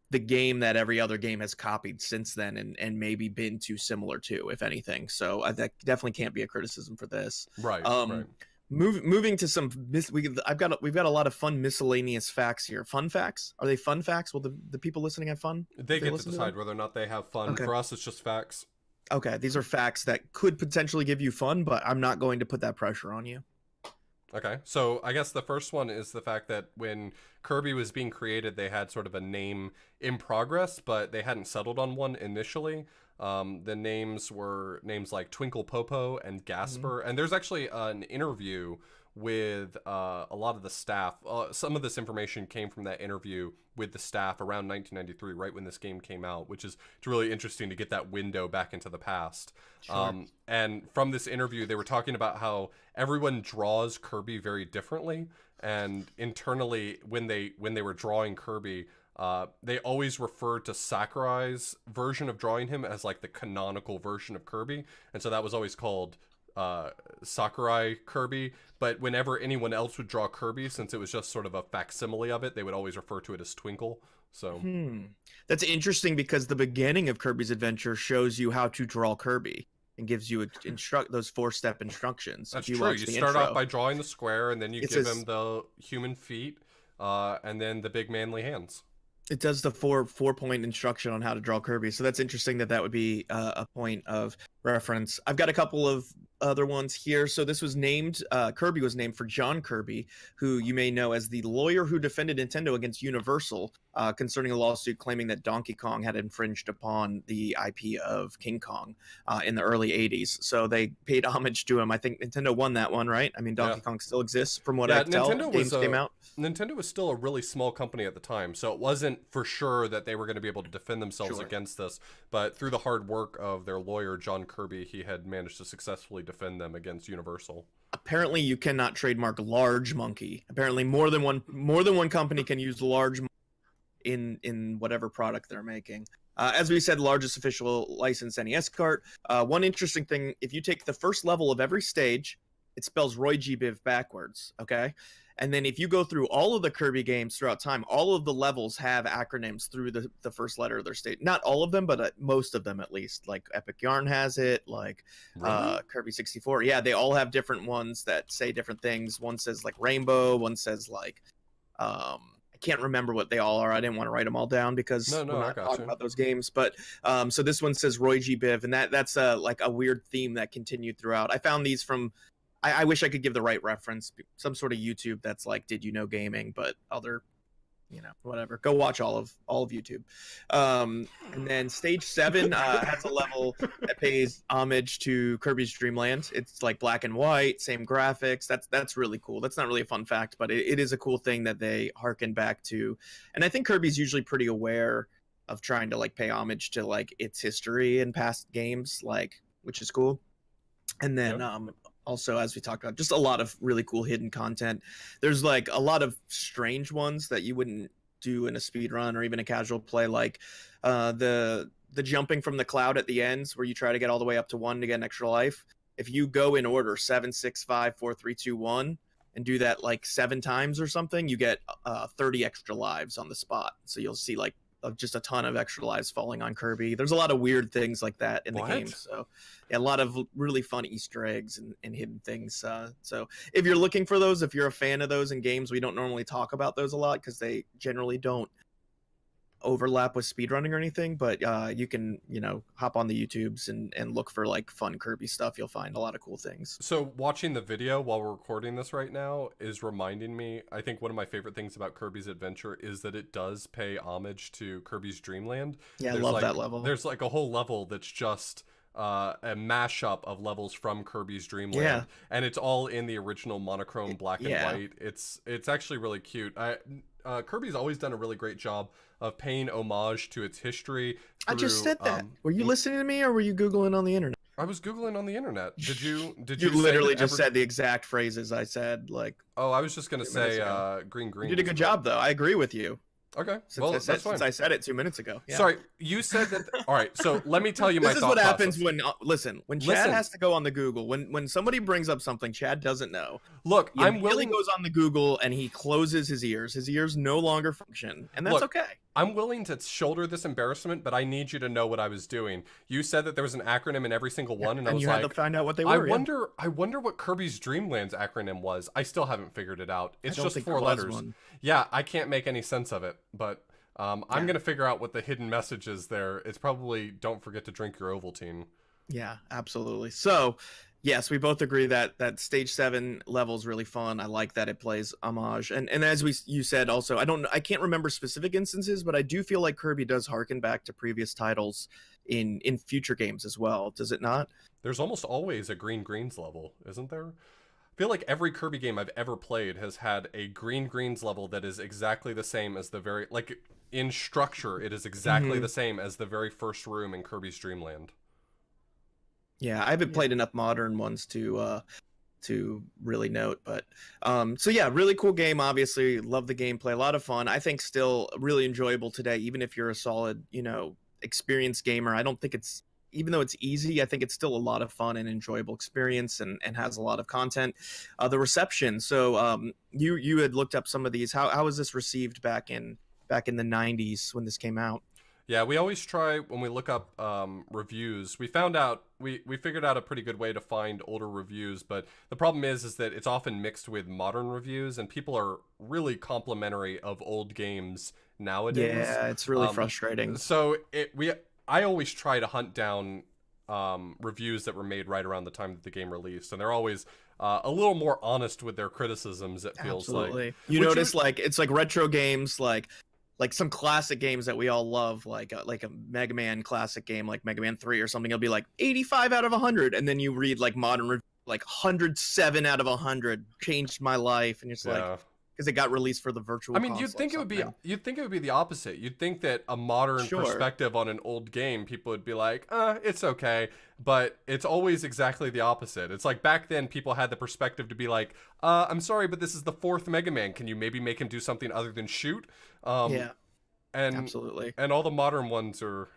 the game that every other game has copied since then, and maybe been too similar to, if anything. So that definitely can't be a criticism for this. Right. Moving to some, we've got a lot of fun miscellaneous facts here. Fun facts? Are they fun facts? Will the people listening have fun? They get to decide whether or not they have fun. Okay. For us, it's just facts. Okay, these are facts that could potentially give you fun, but I'm not going to put that pressure on you. Okay, so I guess the first one is the fact that when Kirby was being created, they had sort of a name in progress, but they hadn't settled on one initially. The names were names like Twinkle Popo and Gasper, and there's actually an interview with a lot of the staff. Some of this information came from that interview with the staff around 1993, right when this game came out, which is really interesting to get that window back into the past. Sure. And from this interview, they were talking about how everyone draws Kirby very differently, and internally, when they were drawing Kirby, they always referred to Sakurai's version of drawing him as like the canonical version of Kirby, and so that was always called Sakurai Kirby. But whenever anyone else would draw Kirby, since it was just sort of a facsimile of it, they would always refer to it as Twinkle. So that's interesting, because the beginning of Kirby's Adventure shows you how to draw Kirby and gives you those 4-step instructions. That's true. You start off by drawing the square, and then you give him the human feet, and then the big manly hands. It does the four-point instruction on how to draw Kirby. So that's interesting that would be a point of reference. I've got a couple of other ones here. So this was named, Kirby was named for John Kirby, who you may know as the lawyer who defended Nintendo against Universal concerning a lawsuit claiming that Donkey Kong had infringed upon the IP of King Kong in the early 80s. So they paid homage to him. I think Nintendo won that one, right? I mean, Donkey Kong still exists from what I can tell. Games came out. Nintendo was still a really small company at the time, so it wasn't for sure that they were going to be able to defend themselves against this. But through the hard work of their lawyer, John Kirby, he had managed to successfully defend them against Universal. Apparently, you cannot trademark Large Monkey. Apparently, more than one company can use Large Monkey in whatever product they're making. As we said, largest official licensed NES cart. One interesting thing: if you take the first level of every stage, it spells Roy G. Biv backwards. Okay. And then if you go through all of the Kirby games throughout time, all of the levels have acronyms through the first letter of their state. Not all of them, but most of them at least. Like Epic Yarn has it, like Kirby 64. Yeah, they all have different ones that say different things. One says like Rainbow, one says like, I can't remember what they all are. I didn't want to write them all down because we're not talking about those games. But so this one says Roy G. Biv, and that's like a weird theme that continued throughout. I found these from... I wish I could give the right reference, some sort of YouTube that's like, did you know gaming, but other, whatever. Go watch all of YouTube. And then stage 7 has a level that pays homage to Kirby's Dream Land. It's like black and white, same graphics. That's really cool. That's not really a fun fact, but it is a cool thing that they harken back to. And I think Kirby's usually pretty aware of trying to like pay homage to like its history in past games, like, which is cool. And then also, as we talked about, just a lot of really cool hidden content. There's like a lot of strange ones that you wouldn't do in a speed run or even a casual play, like the jumping from the cloud at the ends where you try to get all the way up to 1 to get an extra life. If you go in order 7, 6, 5, 4, 3, 2, 1 and do that like 7 times or something, you get 30 extra lives on the spot. So you'll see like of just a ton of extra lives falling on Kirby. There's a lot of weird things like that in the game. So yeah, a lot of really fun Easter eggs and hidden things. So if you're looking for those, if you're a fan of those in games, we don't normally talk about those a lot because they generally don't overlap with speedrunning or anything, but you can, you know, hop on the YouTubes and look for like fun Kirby stuff. You'll find a lot of cool things. So watching the video while we're recording this right now is reminding me, I think one of my favorite things about Kirby's Adventure is that it does pay homage to Kirby's Dream Land. Yeah, I love that level. There's like a whole level that's just a mashup of levels from Kirby's Dream Land, Yeah. and it's all in the original monochrome black and Yeah. white. It's actually really cute. Kirby's always done a really great job of paying homage to its history. I just said that. Were you in- listening to me, or were you Googling on the internet? I was Googling on the internet. Did you You literally just said the exact phrases I said. Like, Oh, I was just gonna 2 minutes say ago. green. you did a good job, though. I agree with you. Okay, Since, well, I, said, that's fine. since I said it 2 minutes ago. Yeah. Sorry, you said that. All right, so let me tell you my This is thought what happens process. when listen, when Chad Listen. has to go on the Google, when somebody brings up something Chad doesn't know, Look, he I'm immediately willing. goes on the Google and he closes his ears. His ears no longer function, and that's Look, okay. I'm willing to shoulder this embarrassment, but I need you to know what I was doing. You said that there was an acronym in every single one, and I And was you had to like, find out what they I were. yeah. wonder what Kirby's Dream Land's acronym was. I still haven't figured it out. It's don't just think 4 there was letters. one. Yeah, I can't make any sense of it, but I'm Yeah. gonna figure out what the hidden message is there. It's probably don't forget to drink your Ovaltine. Yeah, absolutely. So, yes, we both agree that stage 7 level is really fun. I like that it plays homage, and as you said also, I can't remember specific instances, but I do feel like Kirby does harken back to previous titles in future games as well. Does it not? There's almost always a greens level, isn't there? I feel like every Kirby game I've ever played has had a greens level that is exactly the same as the very, like, in structure, it is exactly Mhm. the same as the very first room in Kirby's Dream Land. Yeah, I haven't played enough modern ones to really note, but so yeah, really cool game. Obviously, love the gameplay, a lot of fun. I think still really enjoyable today, even if you're a solid, you know, experienced gamer. I don't think it's, even though it's easy, I think it's still a lot of fun and enjoyable experience, and has a lot of content. The reception. So you had looked up some of these. How was this received back in the 90s when this came out? Yeah, we always try when we look up reviews. We found out we figured out a pretty good way to find older reviews, but the problem is that it's often mixed with modern reviews, and people are really complimentary of old games nowadays. Yeah, it's really frustrating. So I always try to hunt down reviews that were made right around the time that the game released, and they're always a little more honest with their criticisms. It feels Absolutely. like You Which notice like it's like retro games, like some classic games that we all love, like a Mega Man classic game like Mega Man 3 or something. It'll be like 85 out of 100, and then you read like modern like 107 out of 100, changed my life, and you're just like, because it got released for the virtual. I mean, you'd think it would be the opposite. You'd think that a modern perspective on an old game, people would be like, it's okay. But it's always exactly the opposite. It's like back then people had the perspective to be like, I'm sorry, but this is the 4th Mega Man. Can you maybe make him do something other than shoot? Yeah. And absolutely. And all the modern ones are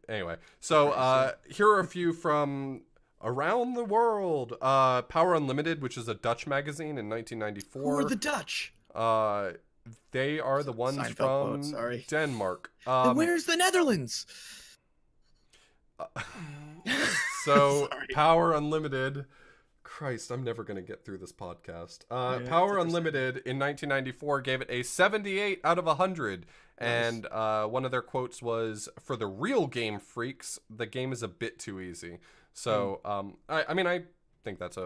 anyway. So here are a few from around the world. Power Unlimited, which is a Dutch magazine in 1994. Who are the Dutch? They are the ones Seinfeld from quote, Denmark. And where's the Netherlands? So Sorry. Power Unlimited. Christ, I'm never going to get through this podcast. Power Unlimited in 1994 gave it a 78 out of 100. Nice. And one of their quotes was, "For the real game freaks, the game is a bit too easy." So, I mean, I think that's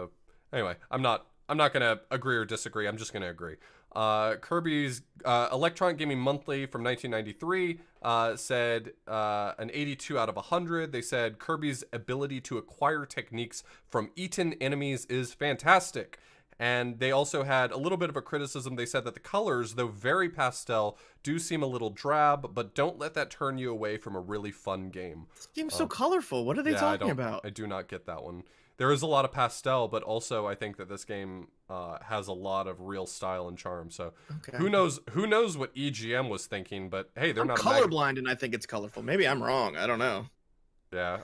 anyway, I'm not going to agree or disagree. I'm just going to agree. Kirby's Electronic Gaming Monthly from 1993 said an 82 out of 100. They said Kirby's ability to acquire techniques from eaten enemies is fantastic. And they also had a little bit of a criticism. They said that the colors, though very pastel, do seem a little drab, but don't let that turn you away from a really fun game. This game's so colorful. What are they talking about? I do not get that one. There is a lot of pastel, but also I think that this game has a lot of real style and charm. So who knows what EGM was thinking? But hey, they're not colorblind, and I think it's colorful. Maybe I'm wrong. I don't know. Yeah.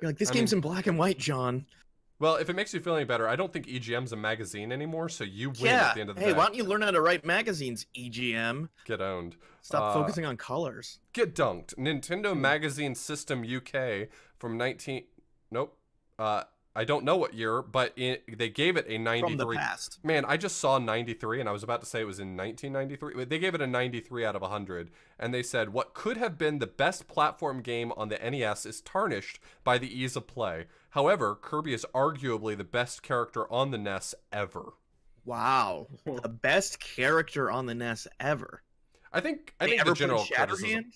You're like, this game's in black and white, John. Well, if it makes you feel any better, I don't think EGM's a magazine anymore, so you win Yeah. at the end of the Hey, day. why don't you learn how to write magazines, EGM? Get owned. Stop focusing on colors. Get dunked. Nintendo Magazine System UK from 19... Nope. I don't know what year, but they gave it a 93. From the past. Man, I just saw 93, and I was about to say it was in 1993. They gave it a 93 out of 100, and they said, what could have been the best platform game on the NES is tarnished by the ease of play. However, Kirby is arguably the best character on the NES ever. Wow. The best character on the NES ever. I think They the ever general put criticism... Shatterhand?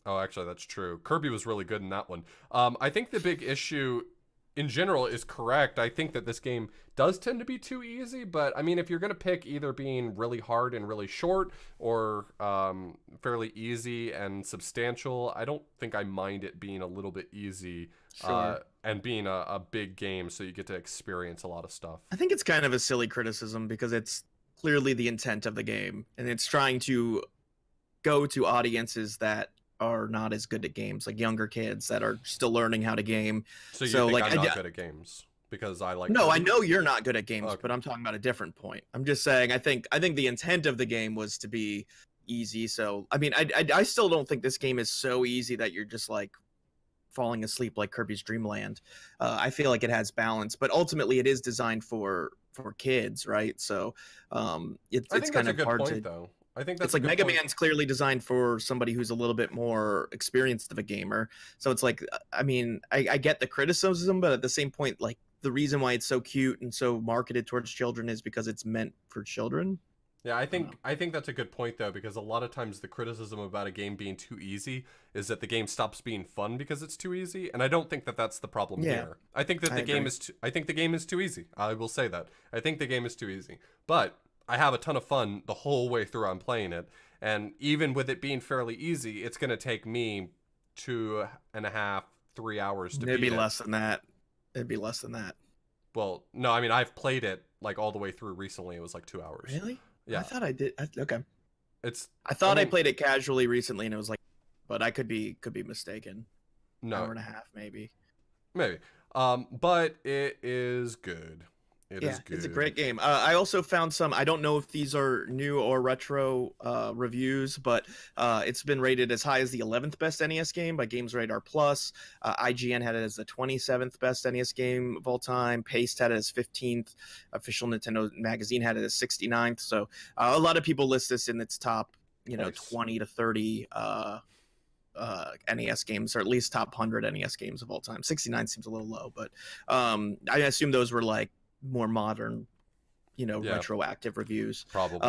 Oh, actually, that's true. Kirby was really good in that one. I think the big issue in general is correct. I think that this game does tend to be too easy, but I mean, if you're going to pick either being really hard and really short or fairly easy and substantial, I don't think I mind it being a little bit easy and being a big game, so you get to experience a lot of stuff. I think it's kind of a silly criticism because it's clearly the intent of the game, and it's trying to go to audiences that are not as good at games, like younger kids that are still learning how to game. So you think I'm not good at games because I like... No, I know you're not good at games, Okay. but I'm talking about a different point. I'm just saying I think the intent of the game was to be easy. So I mean, I still don't think this game is so easy that you're just like falling asleep like Kirby's Dream Land. I feel like it has balance, but ultimately it is designed for kids, right? So it's kind of hard to... though. I think that's it's like Mega Man's clearly designed for somebody who's a little bit more experienced of a gamer. So it's like, I mean, I get the criticism, but at the same point, like the reason why it's so cute and so marketed towards children is because it's meant for children. Yeah, I think that's a good point though, because a lot of times the criticism about a game being too easy is that the game stops being fun because it's too easy, and I don't think that that's the problem here. I think that the game is too easy. I will say that. I think the game is too easy. But I have a ton of fun the whole way through I'm playing it, and even with it being fairly easy, it's going to take me 2.5, 3 hours to beat it. It'd be less than that. It'd be less than that. Well, no, I mean, I've played it like all the way through recently. It was like 2 hours. Really? Yeah. I thought I did. Okay. I I mean, played it casually recently, and it was like, but I could be mistaken. No. Hour and a half, maybe. Maybe. But it is good. It is good. It's a great game. I also found some, I don't know if these are new or retro reviews, but it's been rated as high as the 11th best NES game by Games Radar Plus. IGN had it as the 27th best NES game of all time. Paste had it as 15th. Official Nintendo Magazine had it as 69th. So a lot of people list this in its top, Nice. 20 to 30 NES games, or at least top 100 NES games of all time. 69 seems a little low, but I assume those were like more modern, retroactive reviews. Probably.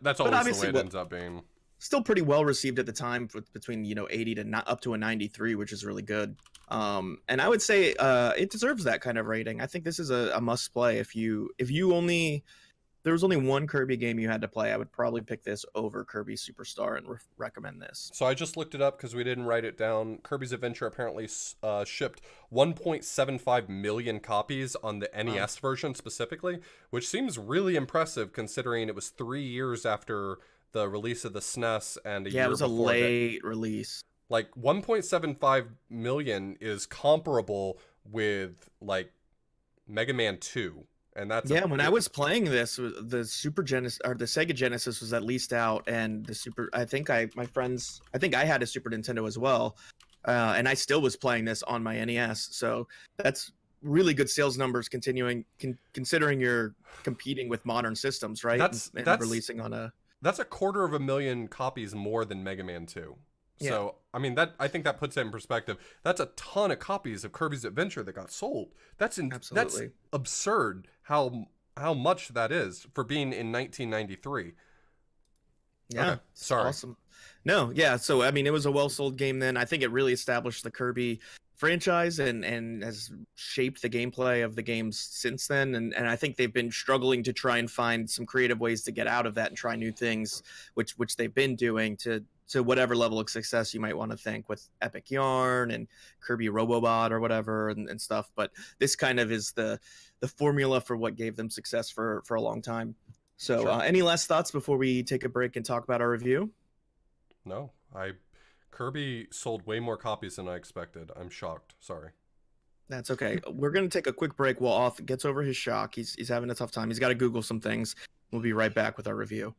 That's always the way it ends up being. Still pretty well received at the time, between 80 to up to a 93, which is really good. And I would say it deserves that kind of rating. I think this is a must play. If there was only one Kirby game you had to play, I would probably pick this over Kirby Superstar and recommend this. So I just looked it up because we didn't write it down. Kirby's Adventure apparently shipped 1.75 million copies on the NES version specifically, which seems really impressive considering it was 3 years after the release of the SNES and a year before. Yeah, it was a late release. Like 1.75 million is comparable with like Mega Man 2. And that's when I was playing this, the Super Genesis or the Sega Genesis was at least out, and I think I had a Super Nintendo as well, and I still was playing this on my NES. So that's really good sales numbers, considering you're competing with modern systems, right? That's releasing on a. That's 250,000 copies more than Mega Man 2. Yeah. So, I mean, I think that puts it in perspective. That's a ton of copies of Kirby's Adventure that got sold. That's absurd how much that is for being in 1993. Yeah, okay, sorry. Awesome. No, yeah. So, I mean, it was a well-sold game then. I think it really established the Kirby franchise and has shaped the gameplay of the games since then. And I think they've been struggling to try and find some creative ways to get out of that and try new things, which they've been doing to whatever level of success you might want to think with Epic Yarn and Kirby Robobot or whatever and stuff. But this kind of is the formula for what gave them success for a long time. So Sure. Any last thoughts before we take a break and talk about our review? No, Kirby sold way more copies than I expected. I'm shocked. Sorry. That's okay. We're gonna take a quick break while Off gets over his shock. He's having a tough time. He's got to Google some things. We'll be right back with our review.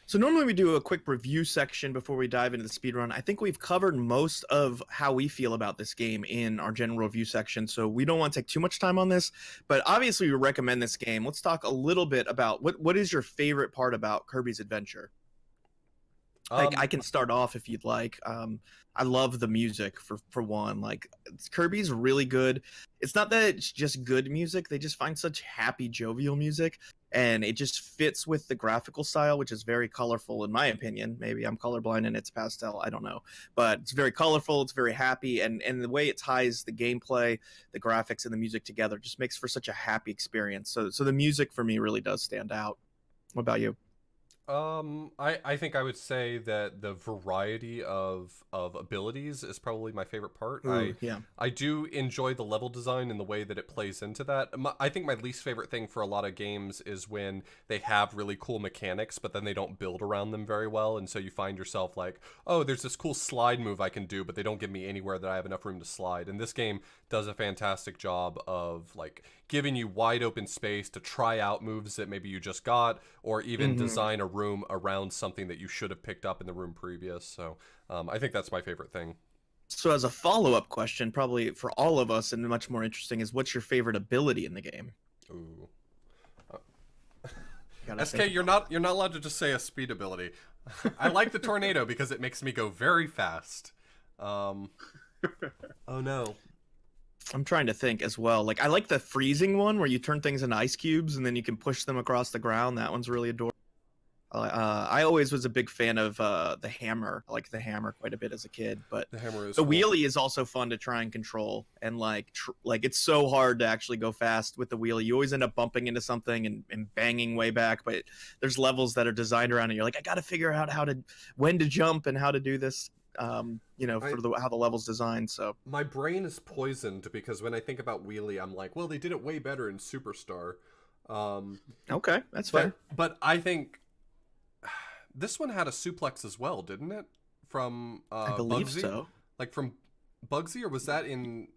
So normally we do a quick review section before we dive into the speedrun. I think we've covered most of how we feel about this game in our general review section, so we don't want to take too much time on this, but obviously we recommend this game. Let's talk a little bit about what is your favorite part about Kirby's Adventure? I can start off if you'd like. I love the music for one. Like, Kirby's really good. It's not that it's just good music. They just find such happy, jovial music, and it just fits with the graphical style, which is very colorful in my opinion. Maybe I'm colorblind and it's pastel. I don't know, but it's very colorful. It's very happy, and the way it ties the gameplay, the graphics, and the music together just makes for such a happy experience. So the music for me really does stand out. What about you? I think I would say that the variety of abilities is probably my favorite part. Ooh, yeah. I do enjoy the level design and the way that it plays into that. I think my least favorite thing for a lot of games is when they have really cool mechanics, but then they don't build around them very well, and so you find yourself like, oh, there's this cool slide move I can do, but they don't give me anywhere that I have enough room to slide. And this game does a fantastic job of like giving you wide open space to try out moves that maybe you just got, or even design a room around something that you should have picked up in the room previous. So I think that's my favorite thing. So as a follow-up question, probably for all of us and much more interesting, is what's your favorite ability in the game? Ooh. Gotta SK, think. you're not allowed to just say a speed ability. I like the tornado because it makes me go very fast. Oh no. I'm trying to think as well. Like, I like the freezing one where you turn things into ice cubes and then you can push them across the ground. That one's really adorable. I always was a big fan of the hammer. I liked the hammer quite a bit as a kid, but The hammer is the cool. wheelie is also fun to try and control. And like it's so hard to actually go fast with the wheelie. You always end up bumping into something and banging way back. But there's levels that are designed around it. You're like, I got to figure out when to jump and how to do this. How the level's designed. So my brain is poisoned because when I think about wheelie, I'm like, well, they did it way better in Superstar. Okay, that's fair. But I think this one had a suplex as well, didn't it? From I believe Bugsy? so. Like from Bugsy, or was that in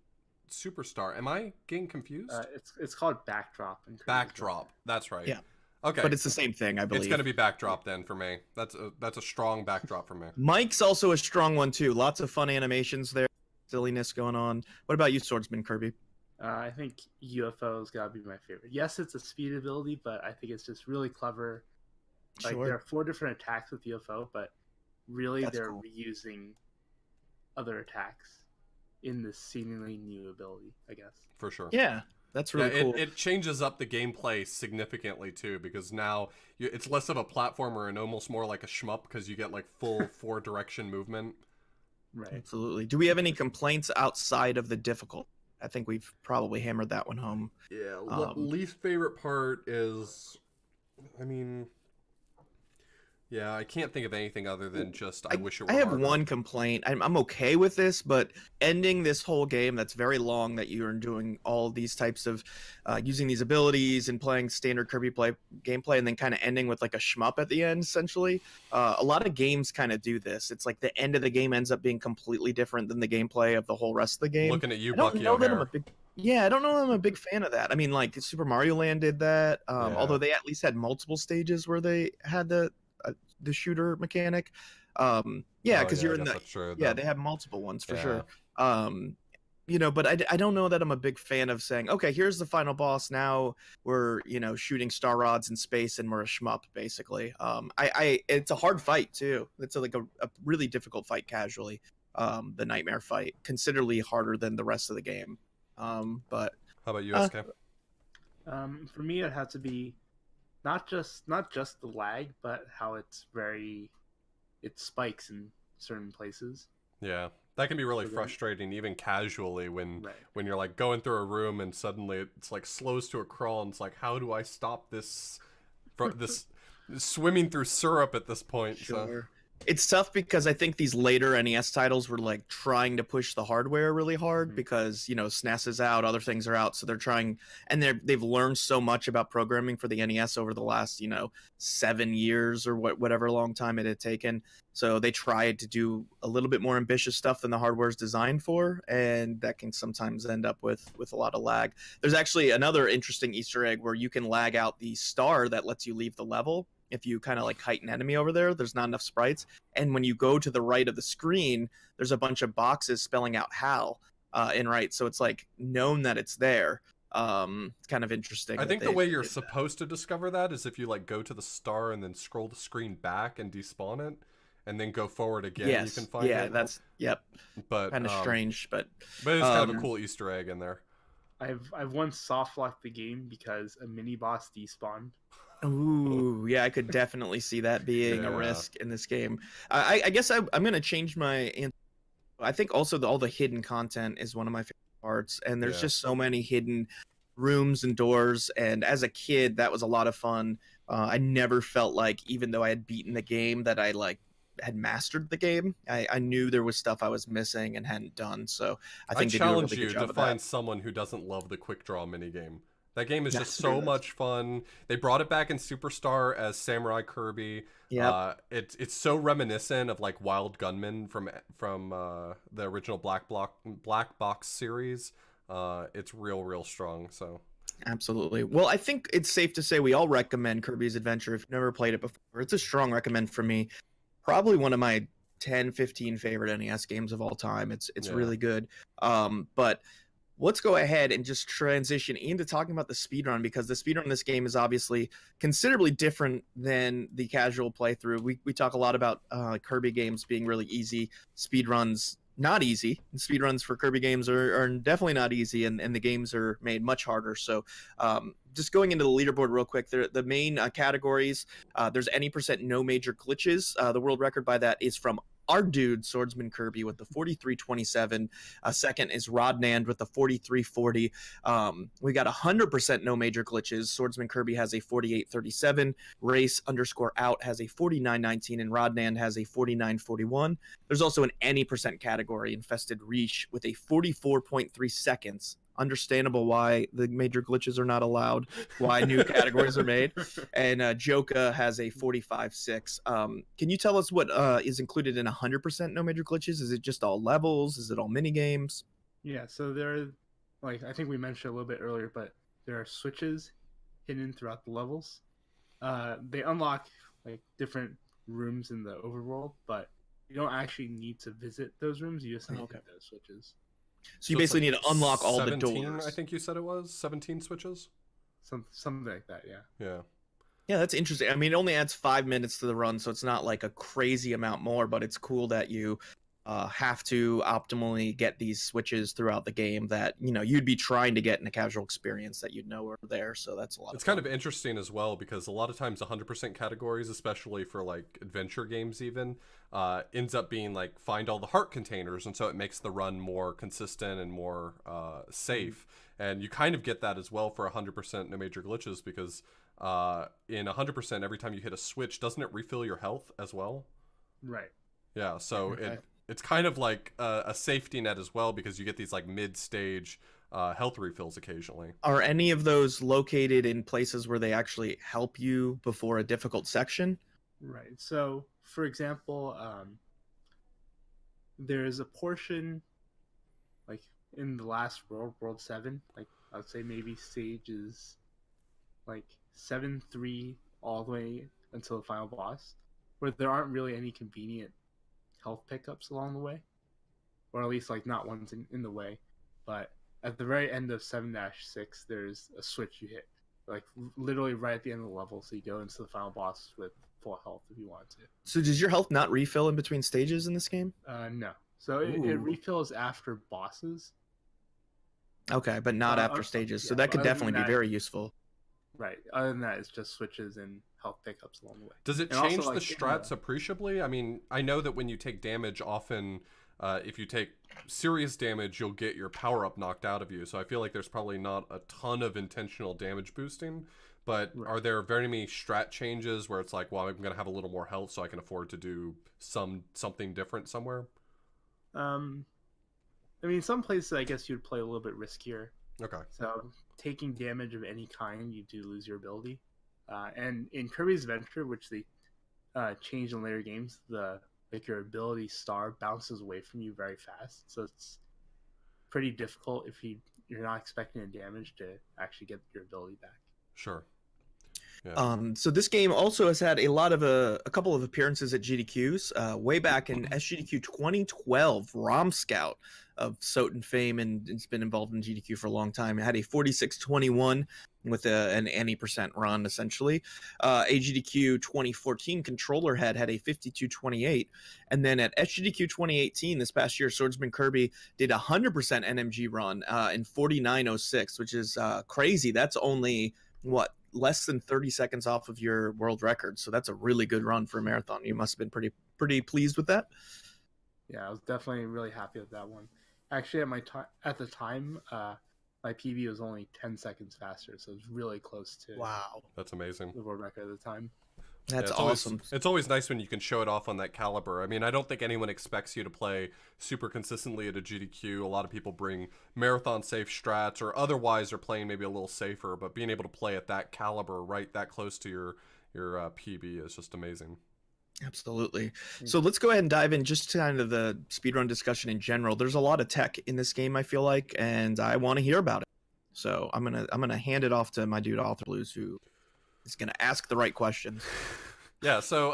Superstar? Am I getting confused? It's called Backdrop. Backdrop. That's right. Yeah. Okay. But it's the same thing, I believe. It's going to be Backdrop then for me. That's a strong Backdrop for me. Mike's also a strong one too. Lots of fun animations there, silliness going on. What about you, Swordsman Kirby? I think UFO's gotta be my favorite. Yes, it's a speed ability, but I think it's just really clever. Like Sure. there are 4 different attacks with UFO, but really That's they're cool. reusing other attacks in this seemingly new ability, I guess. For sure. Yeah, that's really cool. It changes up the gameplay significantly too, because now it's less of a platformer and almost more like a shmup because you get like full 4-direction movement. Right. Absolutely. Do we have any complaints outside of the difficult? I think we've probably hammered that one home. Yeah, least favorite part is, I mean, yeah, I can't think of anything other than just I wish it were I have harder. one complaint. I'm okay with this, but ending this whole game that's very long, that you're doing all these types of using these abilities and playing standard Kirby gameplay, and then kind of ending with like a shmup at the end, essentially. A lot of games kind of do this. It's like the end of the game ends up being completely different than the gameplay of the whole rest of the game. Looking at you, I don't Bucky know that I'm O'Hare. a big I don't know that I'm a big fan of that. I mean, like Super Mario Land did that, although they at least had multiple stages where they had the shooter mechanic. Because you're in the they have multiple ones for sure. But I don't know that I'm a big fan of saying, okay, here's the final boss, now we're shooting star rods in space and we're a shmup basically. It's a hard fight too. It's like a really difficult fight casually. The nightmare fight, considerably harder than the rest of the game. But how about you, SK? For me, it has to be not just the lag, but how it spikes in certain places. Yeah, that can be really frustrating, even casually, when you're like going through a room and suddenly it's like slows to a crawl, and it's like, how do I stop this swimming through syrup at this point? Sure. So. It's tough because I think these later NES titles were like trying to push the hardware really hard because SNES is out, other things are out, so they're trying, and they've learned so much about programming for the NES over the last 7 years or whatever long time it had taken. So they tried to do a little bit more ambitious stuff than the hardware is designed for, and that can sometimes end up with a lot of lag. There's actually another interesting Easter egg where you can lag out the star that lets you leave the level. If you kind of like kite an enemy over there, there's not enough sprites. And when you go to the right of the screen, there's a bunch of boxes spelling out HAL in right. So it's like known that it's there. It's kind of interesting. I think the way you're supposed to discover that is if you like go to the star and then scroll the screen back and despawn it, and then go forward again. Yes. You can find it. Yeah, that's But kind of strange, but it's kind of a cool Easter egg in there. I've once soft locked the game because a mini boss despawned. Ooh, yeah, I could definitely see that being a risk in this game. I guess I'm going to change my answer. I think also all the hidden content is one of my favorite parts, and there's just so many hidden rooms and doors, and as a kid, that was a lot of fun. I never felt like, even though I had beaten the game, that I had mastered the game. I knew there was stuff I was missing and hadn't done, so I think they challenge do a really you good job to of find that. someone who doesn't love the quick draw minigame. That game is That's just so true. much fun. They brought it back in Superstar as Samurai Kirby. Yeah, it's so reminiscent of like Wild Gunman from the original Black Box series. It's real strong. So absolutely. Well, I think it's safe to say we all recommend Kirby's Adventure if you've never played it before. It's a strong recommend for me. Probably one of my 10-15 favorite NES games of all time. It's really good. But let's go ahead and just transition into talking about the speedrun, because the speedrun in this game is obviously considerably different than the casual playthrough. We talk a lot about Kirby games being really easy. Speedruns not easy. Speedruns for Kirby games are definitely not easy, and the games are made much harder. So just going into the leaderboard real quick, the main categories, there's any percent no major glitches. The world record by that is from our dude, Swordsman Kirby, with the 43.27. Second is Rodnand with the 43.40. We got 100% no major glitches. Swordsman Kirby has a 48.37. Race_out has a 49.19, and Rodnand has a 49.41. There's also an any percent category, Infested Reach, with a 44.3 seconds. Understandable why the major glitches are not allowed, why new categories are made. And Joka has a 45.6. Can you tell us what is included in 100% no major glitches? Is it just all levels? Is it all mini games? Yeah, so there are, like, I think we mentioned a little bit earlier, but there are switches hidden throughout the levels. They unlock like different rooms in the overworld, but you don't actually need to visit those rooms. You just need to hit those switches. So you basically need to unlock all the 17, doors. I think you said it was 17 switches. Something like that, yeah. Yeah. Yeah, that's interesting. I mean, it only adds 5 minutes to the run, so it's not like a crazy amount more, but it's cool that you have to optimally get these switches throughout the game that, you know, you'd be trying to get in a casual experience that you'd know are there. So that's a lot It's of fun. kind of interesting as well because a lot of times 100% categories, especially for like adventure games even, ends up being like find all the heart containers, and so it makes the run more consistent and more safe. And you kind of get that as well for 100% no major glitches because in 100% every time you hit a switch, doesn't it refill your health as well? Right. Yeah, so Okay. it's kind of like a safety net as well because you get these like mid-stage health refills occasionally. Are any of those located in places where they actually help you before a difficult section? Right. So, for example, there's a portion, like in the last World 7, like I would say maybe stages like 7-3 all the way until the final boss, where there aren't really any convenient health pickups along the way, or at least like not ones in the way. But at the very end of 7-6, there's a switch you hit, like literally right at the end of the level, so you go into the final boss with full health if you want to. So does your health not refill in between stages in this game? No. So it refills after bosses. Okay, but not after stages. So yeah, that could other than definitely be that- very useful. Right. Other than that, it's just switches and health pickups along the way. Does it And also, change the like, strats appreciably? I mean, I know that when you take damage, often if you take serious damage, you'll get your power-up knocked out of you. So I feel like there's probably not a ton of intentional damage boosting. But are there very many strat changes where it's like, well, I'm going to have a little more health so I can afford to do something different somewhere? I mean, some places I guess you'd play a little bit riskier. Okay. So taking damage of any kind, you do lose your ability. And in Kirby's Adventure, which they changed in later games, your ability star bounces away from you very fast. So it's pretty difficult if you're not expecting a damage to actually get your ability back. Sure. Yeah. So this game also has had a couple of appearances at GDQs. Way back in SGDQ 2012, Rom Scout of Soten fame, and it's been involved in GDQ for a long time. It had a 46.21 with an any percent run, essentially. AGDQ 2014 Controller had a 52.28. And then at SGDQ 2018, this past year, Swordsman Kirby did a 100% NMG run in 49.06, which is crazy. That's only, less than 30 seconds off of your world record. So that's a really good run for a marathon. You must have been pretty pleased with that. Yeah, I was definitely really happy with that one. Actually, at the time, my PB was only 10 seconds faster, so it was really close to That's amazing. the world record at the time. That's it's awesome. It's always nice when you can show it off on that caliber. I mean, I don't think anyone expects you to play super consistently at a GDQ. A lot of people bring marathon safe strats or otherwise are playing maybe a little safer, but being able to play at that caliber, right that close to your PB is just amazing. Absolutely. So let's go ahead and dive in just to kind of the speedrun discussion in general. There's a lot of tech in this game, I feel like, and I want to hear about it. So I'm gonna hand it off to my dude Author Blues, who is gonna ask the right questions. Yeah, so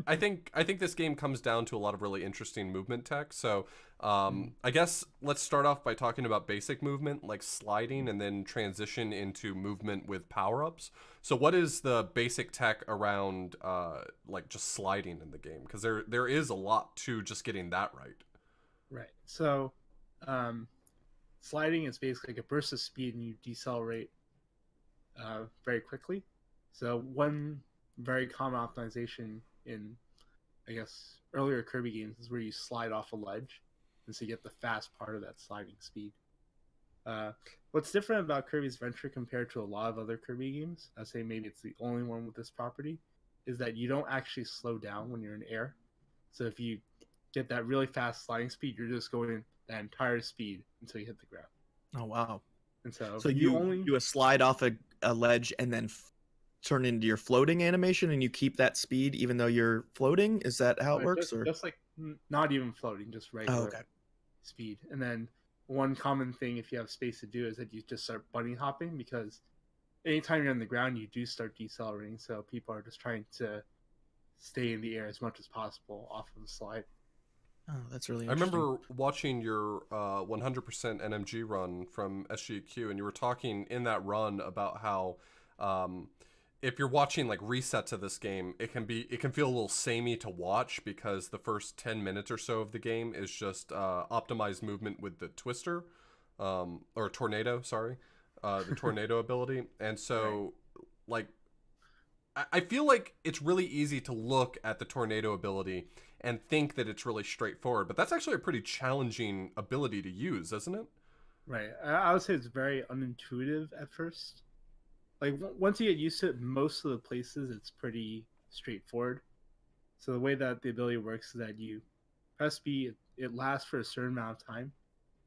I think this game comes down to a lot of really interesting movement tech. So I guess let's start off by talking about basic movement, like sliding, and then transition into movement with power-ups. So what is the basic tech around like just sliding in the game? Because there is a lot to just getting that right. Right. So, sliding is basically like a burst of speed, and you decelerate very quickly. So one very common optimization in, I guess, earlier Kirby games is where you slide off a ledge, and so you get the fast part of that sliding speed. What's different about Kirby's Adventure compared to a lot of other Kirby games, I'd say maybe it's the only one with this property, is that you don't actually slow down when you're in air. So if you get that really fast sliding speed, you're just going that entire speed until you hit the ground. Oh wow! And so, So you only do a slide off a ledge and then turn into your floating animation, and you keep that speed even though you're floating. Is that how it works? just like not even floating, just regular okay. speed. And then one common thing, if you have space to do, is that you just start bunny hopping, because anytime you're on the ground, you do start decelerating. So people are just trying to stay in the air as much as possible off of the slide. Oh, that's really I interesting. remember watching your 100% NMG run from SGQ, and you were talking in that run about how if you're watching like resets of this game, it can feel a little samey to watch because the first 10 minutes or so of the game is just optimized movement with the twister or tornado, sorry, the tornado ability, and so like I feel like it's really easy to look at the tornado ability and think that it's really straightforward, but that's actually a pretty challenging ability to use, isn't it? Right. I would say it's very unintuitive at first. Like once you get used to it, most of the places it's pretty straightforward. So the way that the ability works is that you press B, it lasts for a certain amount of time,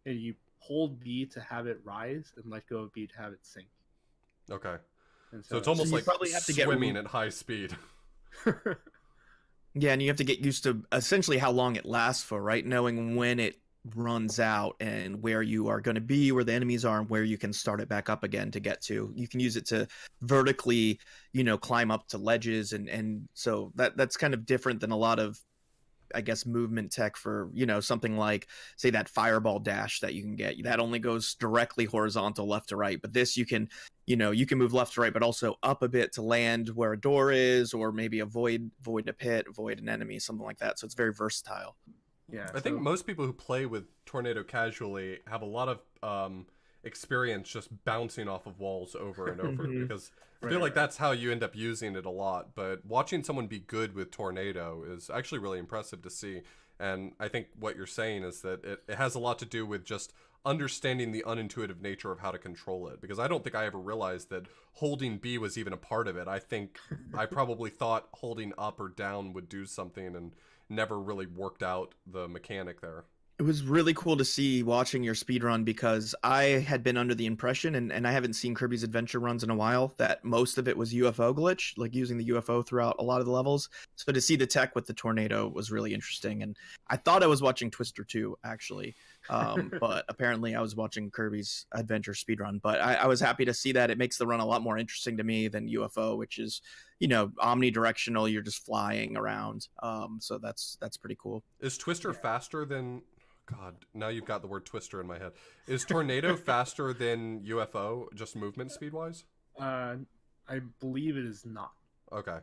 and you hold B to have it rise and let go of B to have it sink. Okay. And So it's almost you like probably have to get swimming at high speed. Yeah, and you have to get used to essentially how long it lasts for, right? Knowing when it runs out and where you are going to be, where the enemies are, and where you can start it back up again to get to. You can use it to vertically, climb up to ledges, and so that's kind of different than a lot of, I guess, movement tech for, something like, say, that fireball dash that you can get. That only goes directly horizontal left to right. But this, you can move left to right, but also up a bit to land where a door is, or maybe avoid a pit, avoid an enemy, something like that. So it's very versatile. Yeah. I think most people who play with Tornado casually have a lot of experience just bouncing off of walls over and over because I feel like that's how you end up using it a lot. But watching someone be good with Tornado is actually really impressive to see. And I think what you're saying is that it has a lot to do with just understanding the unintuitive nature of how to control it, because I don't think I ever realized that holding B was even a part of it. I think I probably thought holding up or down would do something and never really worked out the mechanic there. It was really cool to see watching your speed run, because I had been under the impression, and I haven't seen Kirby's Adventure runs in a while, that most of it was UFO glitch, like using the UFO throughout a lot of the levels. So to see the tech with the tornado was really interesting. And I thought I was watching Twister 2, actually. But apparently I was watching Kirby's Adventure speedrun. But I was happy to see that. It makes the run a lot more interesting to me than UFO, which is, omnidirectional. You're just flying around. So that's pretty cool. Is Twister faster than... God, now you've got the word twister in my head. Is Tornado faster than UFO, just movement speed-wise? I believe it is not. Okay.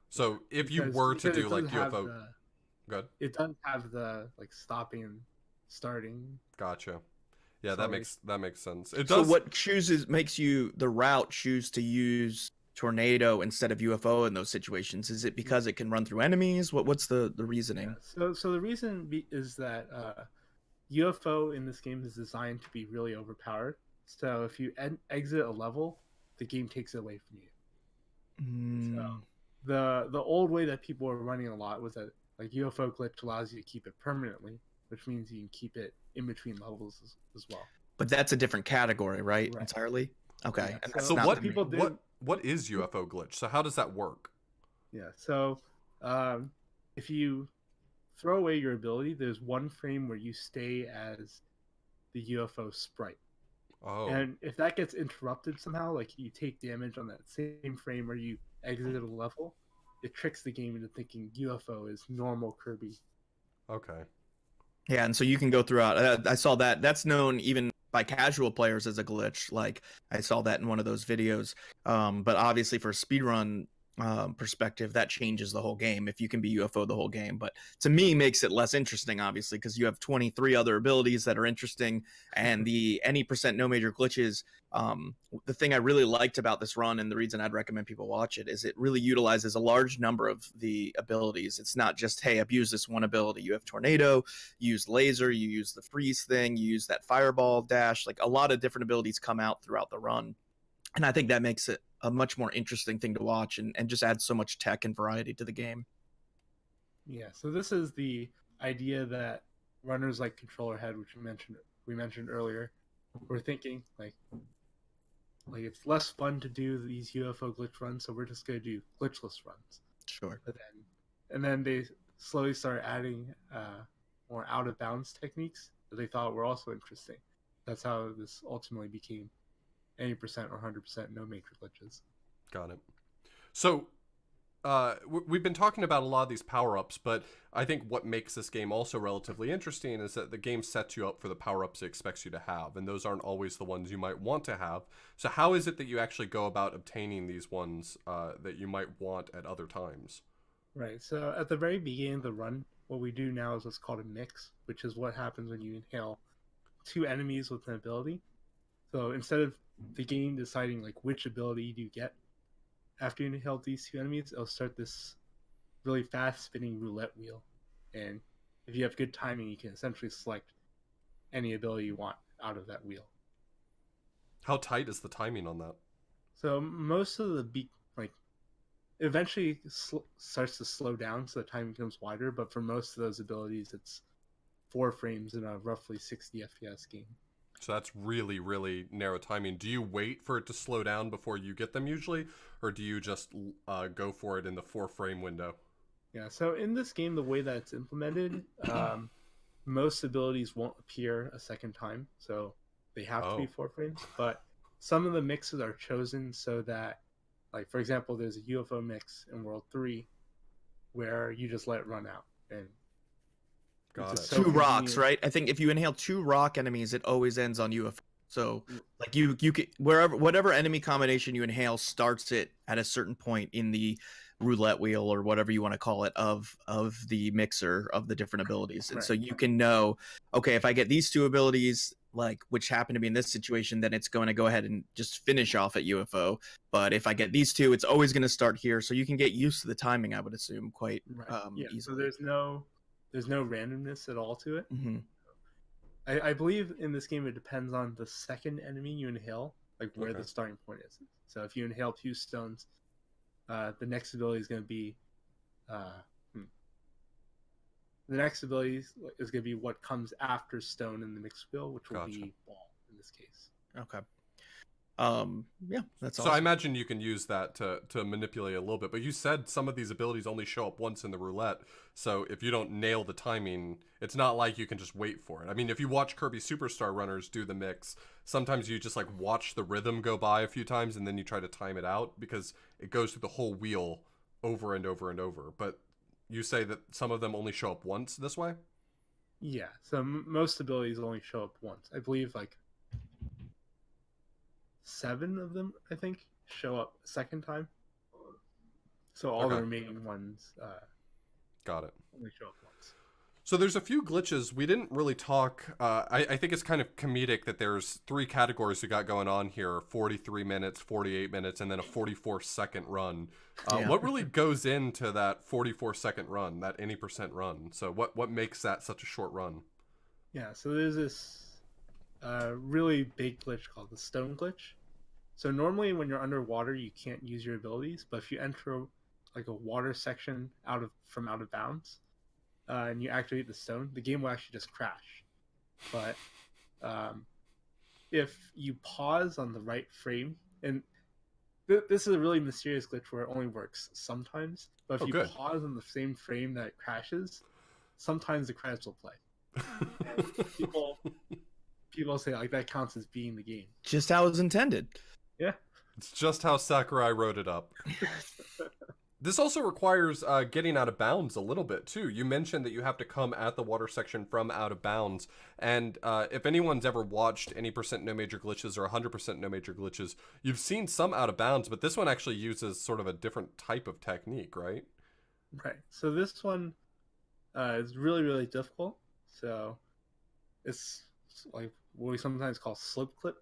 So if you were to do like UFO... Good. It doesn't have the like stopping and starting. Gotcha. Yeah, that makes sense. It So does. what makes you, the route, choose to use Tornado instead of UFO in those situations? Is it because it can run through enemies? What's the reasoning? Yeah. So the reason is that UFO in this game is designed to be really overpowered. So if you exit a level, the game takes it away from you. So the old way that people were running a lot was that like UFO glitch allows you to keep it permanently, which means you can keep it in between levels as well. But that's a different category, right? Entirely. Okay. Yeah. And So what people do? What is UFO glitch? So how does that work? Yeah. So if you throw away your ability, there's one frame where you stay as the UFO sprite. Oh. And if that gets interrupted somehow, like you take damage on that same frame where you exited a level, it tricks the game into thinking UFO is normal Kirby. Okay. Yeah, and so you can go throughout. I saw that. That's known even by casual players as a glitch. Like I saw that in one of those videos. But obviously for speedrun, perspective, that changes the whole game if you can be UFO the whole game. But to me, makes it less interesting, obviously, because you have 23 other abilities that are interesting, and the any percent no major glitches. The thing I really liked about this run, and the reason I'd recommend people watch it, is it really utilizes a large number of the abilities. It's not just, hey, abuse this one ability. You have tornado, you use laser, you use the freeze thing, you use that fireball dash. Like, a lot of different abilities come out throughout the run, and I think that makes it a much more interesting thing to watch, and just adds so much tech and variety to the game. Yeah, so this is the idea that runners like Controller Head, which we mentioned earlier, were thinking like it's less fun to do these UFO glitch runs, so we're just gonna do glitchless runs. Sure. And then they slowly started adding more out of bounds techniques that they thought were also interesting. That's how this ultimately became 80% or 100% no major glitches. Got it. So we've been talking about a lot of these power-ups, but I think what makes this game also relatively interesting is that the game sets you up for the power-ups it expects you to have, and those aren't always the ones you might want to have. So how is it that you actually go about obtaining these ones that you might want at other times? Right, so at the very beginning of the run, what we do now is what's called a mix, which is what happens when you inhale 2 enemies with an ability. So instead of the game deciding like which ability you get after you inhale these 2 enemies, it'll start this really fast spinning roulette wheel, and if you have good timing, you can essentially select any ability you want out of that wheel. How tight is the timing on that? So most of the eventually starts to slow down, so the time becomes wider, but for most of those abilities it's 4 frames in a roughly 60 FPS game. So that's really, really narrow timing. Do you wait for it to slow down before you get them usually, or do you just go for it in the 4-frame window? Yeah, so in this game, the way that it's implemented, most abilities won't appear a second time, so they have to be 4 frames. But some of the mixes are chosen so that, like, for example, there's a UFO mix in World 3 where you just let it run out. And Got it. So 2 rocks, right? I think if you inhale 2 rock enemies, it always ends on UFO. So like you could, whatever enemy combination you inhale starts it at a certain point in the roulette wheel or whatever you want to call it of the mixer of the different abilities. And so you can know, okay, if I get these 2 abilities, like, which happen to be in this situation, then it's going to go ahead and just finish off at UFO. But if I get these 2, it's always going to start here. So you can get used to the timing, I would assume, quite easily. So there's no randomness at all to it. Mm-hmm. I believe in this game it depends on the second enemy you inhale, like where the starting point is. So if you inhale 2 stones, the next ability is going to be what comes after stone in the mixed wheel, which will be ball in this case. Okay. Yeah, that's so awesome. I imagine you can use that to manipulate a little bit, but you said some of these abilities only show up once in the roulette, so if you don't nail the timing, it's not like you can just wait for it. I mean, if you watch Kirby Superstar runners do the mix, sometimes you just like watch the rhythm go by a few times and then you try to time it out because it goes through the whole wheel over and over and over. But you say that some of them only show up once this way? Yeah, so most abilities only show up once. I believe like 7 of them, I think, show up a second time. So all the remaining ones got it. only show up once. So there's a few glitches. We didn't really talk. I think it's kind of comedic that there's 3 categories we got going on here: 43 minutes, 48 minutes, and then a 44-second run. What really goes into that 44-second run, that any percent run? So what makes that such a short run? Yeah, so there's this really big glitch called the stone glitch. So normally when you're underwater, you can't use your abilities, but if you enter like a water section from out of bounds, and you activate the stone, the game will actually just crash. But if you pause on the right frame, and this is a really mysterious glitch where it only works sometimes, but if you pause on the same frame that it crashes, sometimes the credits will play. People say like that counts as being the game. Just how it was intended. Yeah. It's just how Sakurai wrote it up. This also requires getting out of bounds a little bit too. You mentioned that you have to come at the water section from out of bounds, and if anyone's ever watched any percent no major glitches or 100% no major glitches, you've seen some out of bounds, but this one actually uses sort of a different type of technique, right? Right. So this one is really, really difficult. So it's like what we sometimes call slip clip.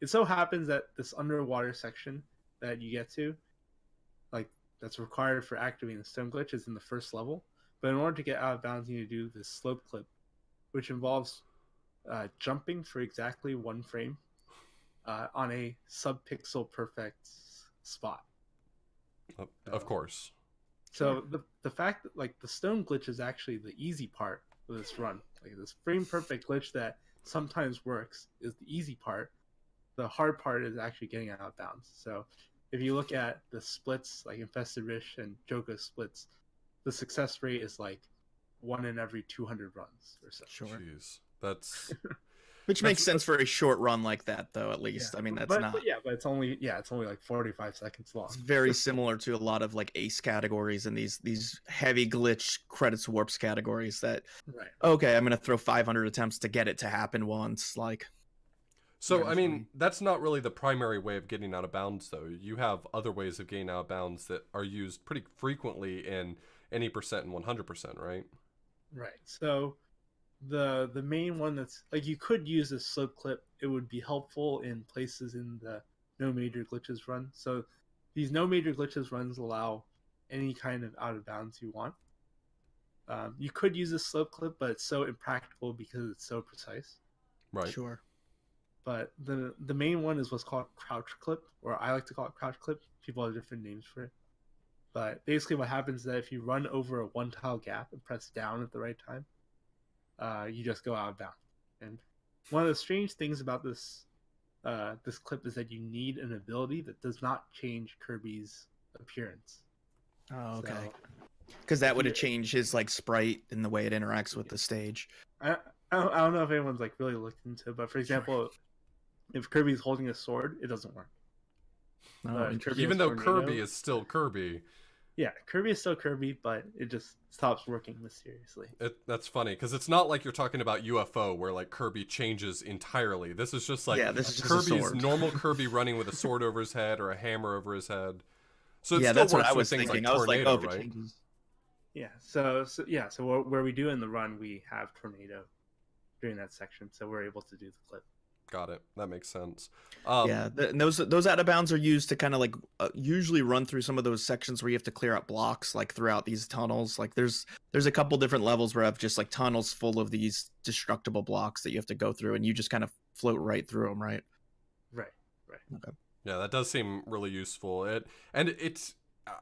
It so happens that this underwater section that you get to, like that's required for activating the stone glitch, is in the first level. But in order to get out of bounds, you need to do this slope clip, which involves jumping for exactly 1 frame on a sub-pixel perfect spot. Of course. So the fact that like the stone glitch is actually the easy part of this run. Like this frame perfect glitch that sometimes works is the easy part. The hard part is actually getting out of bounds. So if you look at the splits, like Infested Rish and Joko splits, the success rate is like 1 in every 200 runs or so. Sure. Jeez, that's Which makes sense for a short run like that, though. At least, Yeah. I mean, that's but, not. But yeah, but it's only like 45 seconds long. It's very similar to a lot of like ace categories and these heavy glitch credits warps categories that. Right. Okay, I'm gonna throw 500 attempts to get it to happen once. Like. so. I mean, that's not really the primary way of getting out of bounds, though. You have other ways of getting out of bounds that are used pretty frequently in any percent and 100%, right? Right. So the main one that's like you could use a slope clip. It would be helpful in places in the no major glitches run. So these no major glitches runs allow any kind of out of bounds you want. You could use a slope clip, but it's so impractical because it's so precise. Right. Sure. But the main one is what's called crouch clip, or I like to call it crouch clip. People have different names for it. But basically what happens is that if you run over a 1 tile gap and press down at the right time, you just go out of bounds. And one of the strange things about this this clip is that you need an ability that does not change Kirby's appearance. Oh, okay. So, Because that would have changed his like sprite and the way it interacts with the stage. I don't know if anyone's like really looked into it, but for example, if Kirby's holding a sword, it doesn't work. Oh, Kirby Even has though Tornado. Kirby is still Kirby. Yeah, Kirby is still Kirby, but it just stops working mysteriously. That's funny because it's not like you're talking about UFO where like Kirby changes entirely. This is just like this is just a Kirby's sword. normal Kirby running with a sword over his head or a hammer over his head. So it yeah, still that's what works I with was things thinking. like I was like, Tornado, oh, if it right? changes. Yeah, so where we do in the run, we have Tornado during that section, so we're able to do the clip. Got it. That makes sense. And those out of bounds are used to kind of like usually run through some of those sections where you have to clear out blocks like throughout these tunnels. Like there's a couple different levels where I have just like tunnels full of these destructible blocks that you have to go through, and you just kind of float right through them, right? Right. Okay. Yeah, that does seem really useful.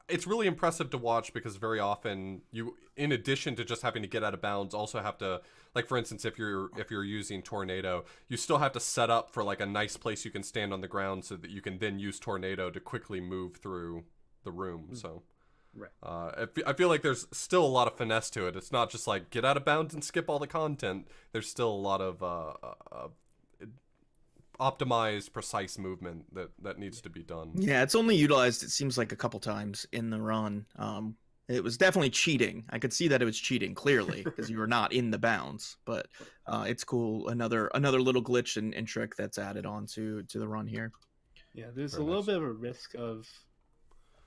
It's really impressive to watch because very often you, in addition to just having to get out of bounds, also have to, like for instance, if you're using Tornado, you still have to set up for like a nice place you can stand on the ground so that you can then use Tornado to quickly move through the room. So, Right. I feel like there's still a lot of finesse to it. It's not just like get out of bounds and skip all the content. There's still a lot of optimized, precise movement that needs to be done. Yeah, it's only utilized, it seems like, a couple times in the run. It was definitely cheating. I could see that it was cheating clearly because you were not in the bounds. But it's cool. Another little glitch and trick that's added on to the run here. Yeah, there's Very a little nice. bit of a risk of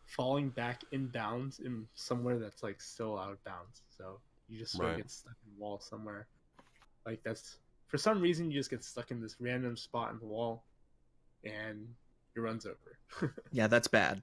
falling back in bounds in somewhere that's like still out of bounds. So you just sort of Right. get stuck in the wall somewhere. Like that's for some reason you just get stuck in this random spot in the wall, and your run's over. Yeah, that's bad.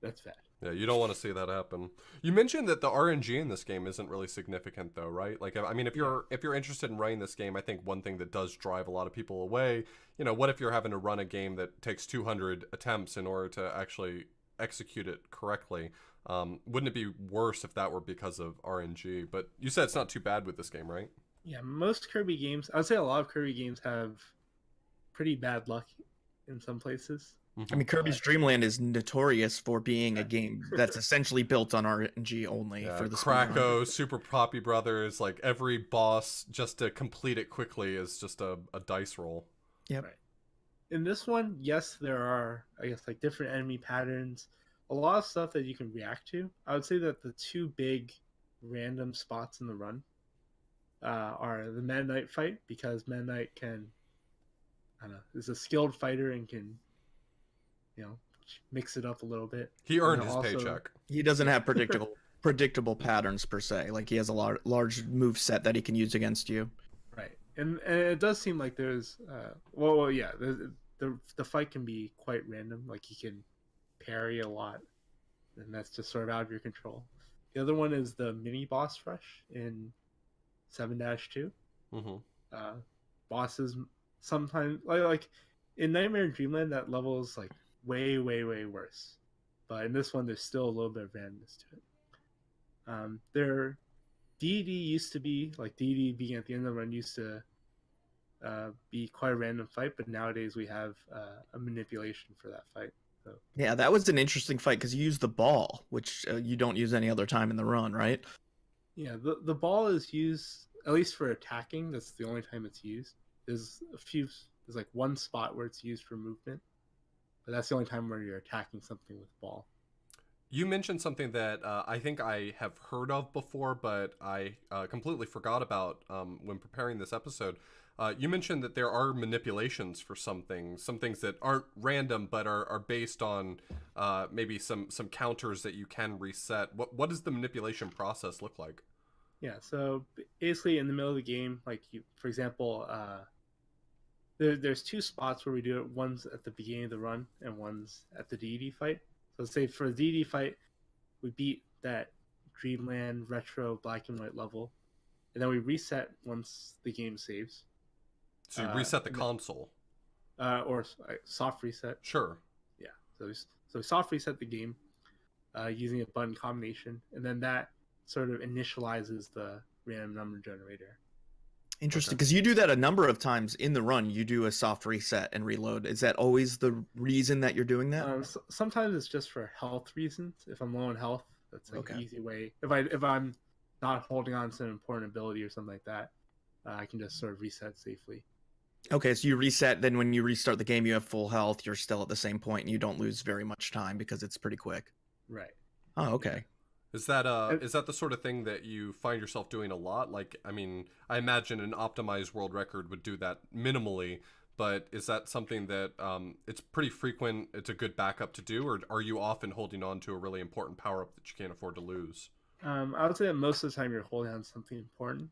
That's bad. Yeah, you don't want to see that happen. You mentioned that the RNG in this game isn't really significant, though, right? Like, I mean, if you're interested in running this game, I think one thing that does drive a lot of people away, you know, what if you're having to run a game that takes 200 attempts in order to actually execute it correctly? Wouldn't it be worse if that were because of RNG? But you said it's not too bad with this game, right? Yeah, most Kirby games, I would say a lot of Kirby games have pretty bad luck in some places. I mean, Kirby's Dream Land is notorious for being a game that's essentially built on RNG only for the Krakow, Super Poppy Brothers, like every boss just to complete it quickly is just a dice roll. Yep. Right. In this one, yes, there are, I guess, like different enemy patterns. a lot of stuff that you can react to. I would say that the two big random spots in the run are the Meta Knight fight, because Meta Knight can, I don't know, is a skilled fighter and can, you know, mix it up a little bit. He And earned then his also- paycheck. He doesn't have predictable patterns per se. Like he has a large move set that he can use against you. Right, and it does seem like there's well yeah, the fight can be quite random. Like he can parry a lot, and that's just sort of out of your control. The other one is the mini boss rush in 7-2. Mm-hmm. Bosses sometimes like in Nightmare and Dreamland, that level is like way worse, but in this one there's still a little bit of randomness to it. There DD used to be like DD being at the end of the run used to be quite a random fight, but nowadays we have a manipulation for that fight. So Yeah, that was an interesting fight because you use the ball, which you don't use any other time in the run, right? yeah, the ball is used at least for attacking. That's the only time it's used. There's like one spot where it's used for movement, but that's the only time where you're attacking something with the ball. You mentioned something that I think I have heard of before, but I completely forgot about when preparing this episode. You mentioned that there are manipulations for some things that aren't random but are based on maybe some counters that you can reset. What does the manipulation process look like? Yeah, so basically in the middle of the game, like for example, there's two spots where we do it. One's at the beginning of the run and one's at the DD fight. So say for the DD fight, we beat that Dreamland retro black and white level, and then we reset once the game saves. So you reset the console, or soft reset. Sure. Yeah. So we soft reset the game using a button combination, and then that sort of initializes the random number generator. Interesting, because you do that a number of times in the run. You do a soft reset and reload. Is that always the reason that you're doing that? Sometimes it's just for health reasons. If I'm low on health, that's like an easy way. If I'm not holding on to an important ability or something like that, I can just sort of reset safely. Okay, so you reset, then when you restart the game, you have full health, you're still at the same point, and you don't lose very much time because it's pretty quick. Right. Oh, okay. Is that the sort of thing that you find yourself doing a lot? Like, I mean, I imagine an optimized world record would do that minimally, but is that something that it's pretty frequent, it's a good backup to do, or are you often holding on to a really important power-up that you can't afford to lose? I would say that most of the time you're holding on to something important.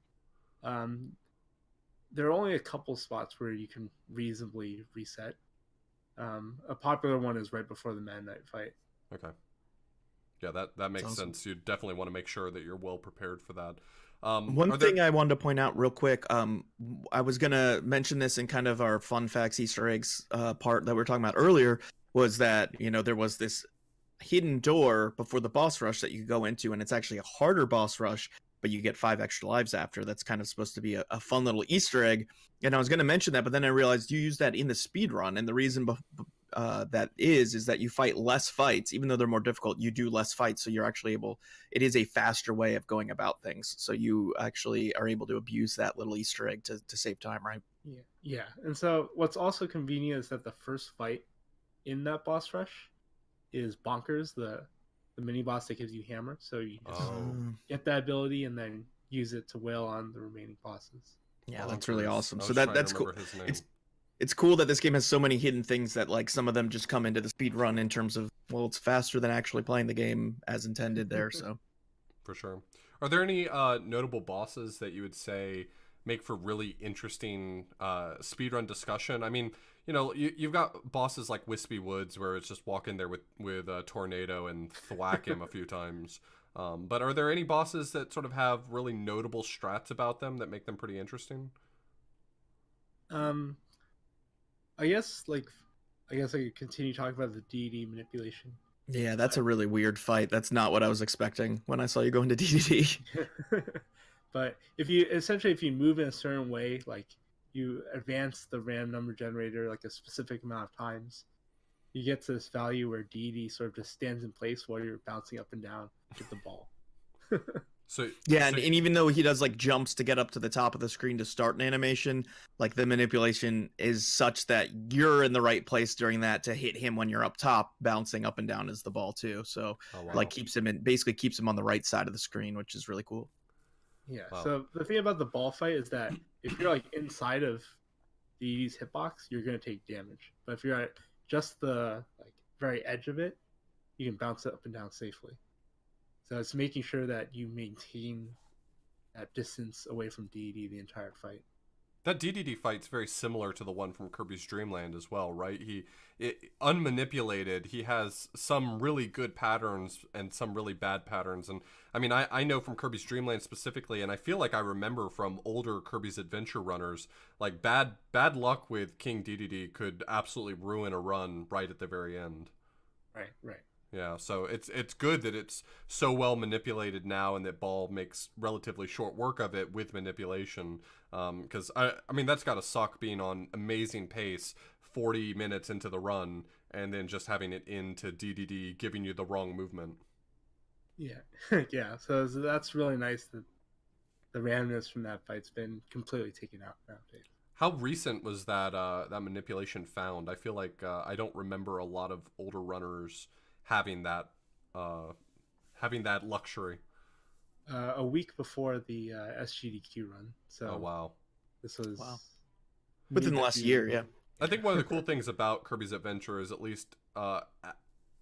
There are only a couple spots where you can reasonably reset. A popular one is right before the Meta Knight fight. Okay. Yeah, that makes Awesome. sense. You definitely want to make sure that you're well prepared for that. One thing I wanted to point out real quick, I was going to mention this in kind of our fun facts, Easter eggs part that we were talking about earlier, was that, there was this hidden door before the boss rush that you could go into, and it's actually a harder boss rush, but you get 5 extra lives after. That's kind of supposed to be a fun little Easter egg. And I was going to mention that, but then I realized you use that in the speed run, and the reason that is that you fight less fights. Even though they're more difficult, you do less fights, so you're actually it is a faster way of going about things, so you actually are able to abuse that little Easter egg to save time, right? Yeah. And so what's also convenient is that the first fight in that boss rush is Bonkers, the mini boss that gives you hammer, so you just get that ability and then use it to wail on the remaining bosses. Yeah, that's really awesome. So that's cool. It's cool that this game has so many hidden things that, like, some of them just come into the speed run in terms of, well, it's faster than actually playing the game as intended there. So for sure. Are there any notable bosses that you would say make for really interesting speedrun discussion? I mean, you've got bosses like Wispy Woods where it's just walk in there with a tornado and thwack him a few times. But are there any bosses that sort of have really notable strats about them that make them pretty interesting? I guess I could continue talking about the DD manipulation. Yeah, that's a really weird fight. That's not what I was expecting when I saw you go into DDD. But if you move in a certain way, like you advance the random number generator like a specific amount of times, you get to this value where DD sort of just stands in place while you're bouncing up and down with the ball. Yeah, so and even though he does like jumps to get up to the top of the screen to start an animation, like the manipulation is such that you're in the right place during that to hit him when you're up top, bouncing up and down as the ball too. So oh wow, like basically keeps him on the right side of the screen, which is really cool. Yeah. Wow. So the thing about the ball fight is that if you're like inside of the hitbox, you're gonna take damage. But if you're at just the like very edge of it, you can bounce it up and down safely. So it's making sure that you maintain that distance away from DD the entire fight. That DDD fight's very similar to the one from Kirby's Dream Land as well, right? Unmanipulated, he has some really good patterns and some really bad patterns. And I mean, I know from Kirby's Dream Land specifically, and I feel like I remember from older Kirby's Adventure runners, like bad luck with King DDD could absolutely ruin a run right at the very end. Right, right. Yeah, so it's good that it's so well manipulated now, and that Ball makes relatively short work of it with manipulation. Because I mean that's got to suck being on amazing pace, 40 minutes into the run, and then just having it into DDD giving you the wrong movement. Yeah, yeah. So that's really nice that the randomness from that fight's been completely taken out nowadays. How recent was that that manipulation found? I feel like I don't remember a lot of older runners having that luxury. A week before the SGDQ run. So Oh wow. this was Within the last year, yeah. I think one of the cool things about Kirby's Adventure is, at least